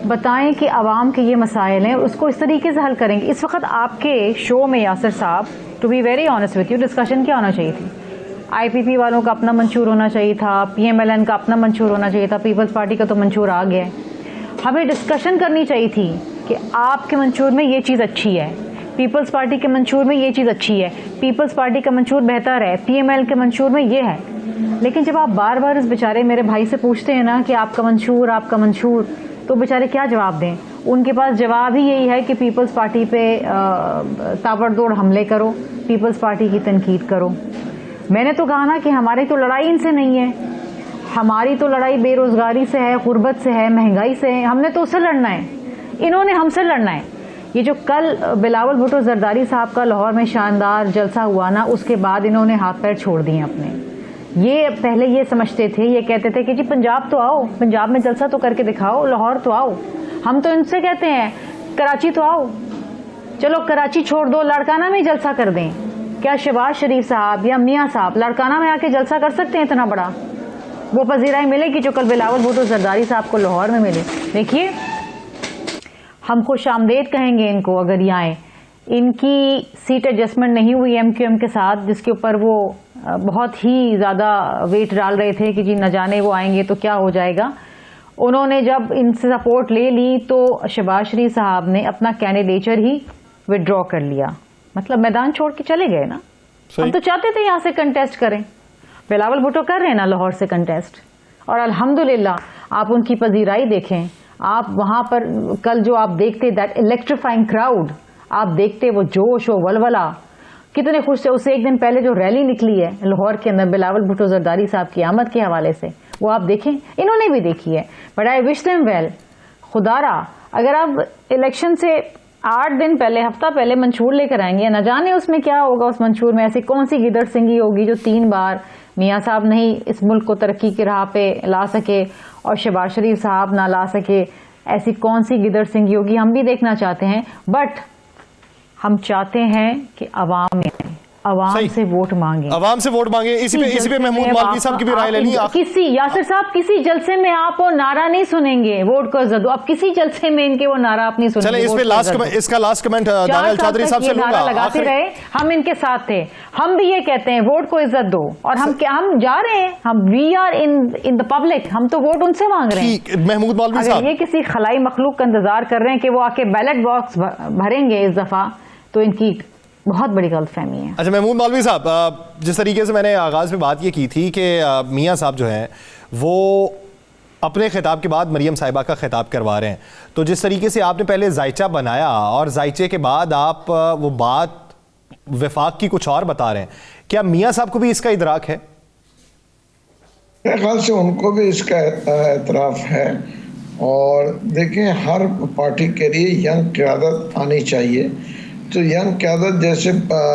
बताएं कि आवाम के ये मसाइल हैं, उसको इस तरीके से हल करेंगे। इस वक्त आपके शो में यासिर साहब, to be very honest with you, discussion क्या होना चाहिए थी? IPP वालों का अपना मंशूर होना चाहिए था, PMLN का अपना मंशूर होना चाहिए था, पीपल्स पार्टी का तो मंशूर आ गया है। हमें डिस्कशन करनी चाहिए थी कि आपके मंशूर में ये चीज़ अच्छी है, पीपल्स पार्टी के मंशूर में ये चीज़ अच्छी है, पीपल्स पार्टी का मंशूर बेहतर है, PML के मंशूर में ये है। लेकिन जब आप बार बार इस बेचारे मेरे भाई से पूछते हैं ना कि आपका मंशूर, तो बेचारे क्या जवाब दें? उनके पास जवाब ही यही है कि पीपल्स पार्टी पे ताबड़तोड़ हमले करो, पीपल्स पार्टी की तनकीद करो। मैंने तो कहा ना कि हमारी तो लड़ाई इनसे नहीं है, हमारी तो लड़ाई बेरोजगारी से है, गुर्बत से है, महंगाई से है। हमने तो उससे लड़ना है, इन्होंने हमसे लड़ना है। ये जो कल बिलावल भुट्टो जरदारी साहब का लाहौर में शानदार जलसा हुआ ना, उसके बाद इन्होंने हाथ पैर छोड़ दिए अपने। ये पहले ये समझते थे, ये कहते थे कि जी पंजाब तो आओ, पंजाब में जलसा तो करके दिखाओ, लाहौर तो आओ। हम तो इनसे कहते हैं कराची तो आओ, चलो कराची छोड़ दो, लाड़काना में जलसा कर दें। क्या शहबाज शरीफ साहब या मियाँ साहब लाड़काना में आके जलसा कर सकते हैं इतना बड़ा? वो पजीराई मिलेगी जो कल बिलावल भुट्टो जरदारी साहब को लाहौर में मिले। देखिए, हम खुश आमदेद कहेंगे इनको अगर ये आए। इनकी सीट एडजस्टमेंट नहीं हुई MQM के साथ, जिसके ऊपर वो बहुत ही ज़्यादा वेट डाल रहे थे कि जी न जाने वो आएंगे तो क्या हो जाएगा। उन्होंने जब इनसे सपोर्ट ले ली तो शहबाज शरीफ साहब ने अपना कैंडिडेचर ही विड्रॉ कर लिया, मतलब मैदान छोड़ के चले गए ना। हम तो चाहते थे यहाँ से कंटेस्ट करें, बिलावल भुट्टो कर रहे हैं ना लाहौर से कंटेस्ट, और अल्हम्दुलिल्लाह आप उनकी पजीराई देखें। आप वहाँ पर कल जो आप देखते दैट इलेक्ट्रीफाइंग क्राउड, आप देखते वो जोश और वलवला, कितने खुश थे। उससे एक दिन पहले जो रैली निकली है लाहौर के अंदर बिलावल भुट्टो जरदारी साहब की आमद के हवाले से, वो आप देखें, इन्होंने भी देखी है। But I wish them well. खुदारा अगर आप इलेक्शन से 8 दिन पहले, हफ्ता पहले मंशूर लेकर आएंगे, न जाने उसमें क्या होगा। उस मंशूर में ऐसी कौन सी गिदड़ सिंगी होगी जो 3 बार मियाँ साहब नहीं इस मुल्क को तरक्की की राह पे ला सके और शहबाज शरीफ साहब ना ला सके। ऐसी कौन सी गिदड़ सिंगी होगी, हम भी देखना चाहते हैं। बट हम चाहते हैं कि आवाम से वोट मांगे, इसी पे महमूद मौलवी साहब की भी राय लेनी। किसी यासिर साहब किसी जलसे में आप वो नारा नहीं सुनेंगे वोट को इज्जत दो। अब किसी जलसे में इनके वो नारा आप नहीं सुनेंगे। चले इस पे इसका लास्ट कमेंट दानियल चौधरी साहब से लूंगा। लगाते रहे, हम इनके साथ थे, हम भी ये कहते हैं वोट को इज्जत दो। और हम जा रहे हैं, हम we are in the public, हम तो वोट उनसे मांग रहे हैं। महमूद मौलवी साहब ये किसी खलाई मखलूक का इंतजार कर रहे हैं कि वो आके बैलेट बॉक्स भरेंगे इस दफा, तो इनकी बहुत बड़ी गलतफहमी है। अच्छा महमूद मौलवी साहब, जिस तरीके से मैंने आगाज में बात ये की थी कि मियाँ साहब जो हैं वो अपने खिताब के बाद मरियम साहिबा का खिताब करवा रहे हैं, तो जिस तरीके से आपने पहले जायचा बनाया और जायचे के बाद आप वो बात वफाक की कुछ और बता रहे हैं, क्या मियाँ साहब को भी इसका इदराक है? मेरे ख्याल से उनको भी इसका एतराफ़ है। और देखें, हर पार्टी के लिए यंग क़यादत आनी चाहिए। तो यंग क़यादत जैसे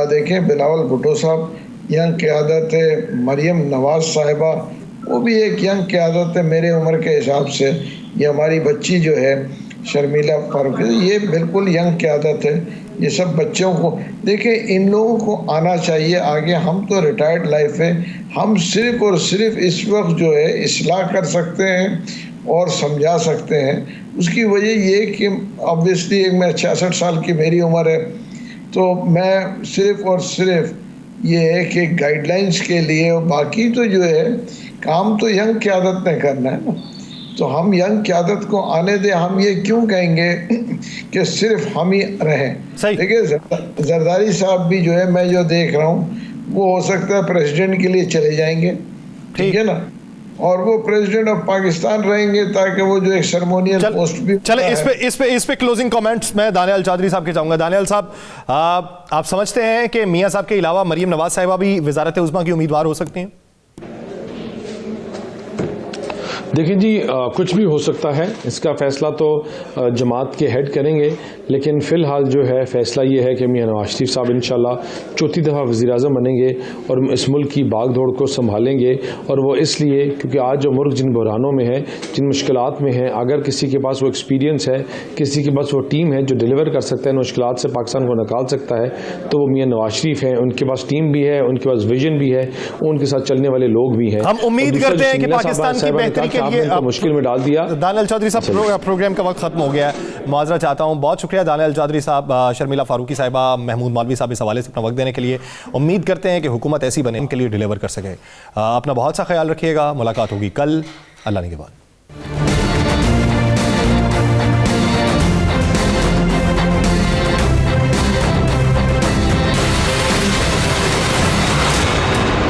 देखें बिलावल भुट्टो साहब यंग क़यादत है, मरियम नवाज साहिबा वो भी एक यंग क़यादत है मेरे उम्र के हिसाब से। ये हमारी बच्ची जो है शर्मिला फारूक, ये बिल्कुल यंग क़यादत है। ये सब बच्चों को देखें, इन लोगों को आना चाहिए आगे। हम तो रिटायर्ड लाइफ है, हम सिर्फ और सिर्फ इस वक्त जो है इस्लाह कर सकते हैं और समझा सकते हैं। उसकी वजह ये कि ऑब्वियसली एक मैं 66 साल की मेरी उम्र है, तो मैं सिर्फ और सिर्फ ये है कि गाइडलाइंस के लिए, बाकी तो जो है काम तो यंग क़यादत ने करना है ना। तो हम यंग क़यादत को आने दें। हम ये क्यों कहेंगे कि सिर्फ हम ही रहें? देखिए जरदारी साहब भी जो है, मैं जो देख रहा हूँ वो हो सकता है प्रेसिडेंट के लिए चले जाएंगे, ठीक है ना, और वो प्रेसिडेंट ऑफ पाकिस्तान रहेंगे ताकि वो जो एक सेरेमोनियल पोस्ट भी चले। इस पे क्लोजिंग कमेंट्स मैं दानियाल चौधरी साहब के चाहूंगा। दानियाल साहब, आप समझते हैं कि मियां साहब के अलावा मरियम नवाज साहिबा भी वजारत उज़्मा की उम्मीदवार हो सकती हैं? देखिए जी, कुछ भी हो सकता है, इसका फैसला तो जमात के हेड करेंगे, लेकिन फ़िलहाल जो है फ़ैसला ये है कि मियां नवाज शरीफ साहब इंशाल्लाह चौथी दफ़ा वज़ीर-ए-आज़म बनेंगे और इस मुल्क की बागडोर को संभालेंगे। और वो इसलिए क्योंकि आज जो मुल्क जिन बहरानों में है, जिन मुश्किलात में है, अगर किसी के पास वो एक्सपीरियंस है, किसी के पास वो टीम है जो डिलीवर कर सकता है, मुश्किलात से पाकिस्तान को निकाल सकता है, तो वो मियां नवाज शरीफ हैं। उनके पास टीम भी है, उनके पास विजन भी है, उनके साथ चलने वाले लोग भी हैं। हम उम्मीद करते हैं कि पाकिस्तान की बेहतरी के लिए मुश्किल में डाल दिया। दानियाल चौधरी साहब, प्रोग्राम का वक्त खत्म हो गया है, माजरा चाहता हूँ। बहुत शुक्रिया दानियाल चौधरी साहब, शर्मिला फारूकी साहिबा, महमूद मौलवी साहब इस हवाले से अपना वक्त देने के लिए। उम्मीद करते हैं कि हुकूमत ऐसी बने इनके लिए डिलीवर कर सके। अपना बहुत सा ख्याल रखिएगा। मुलाकात होगी कल, अल्लाह ने के बाद।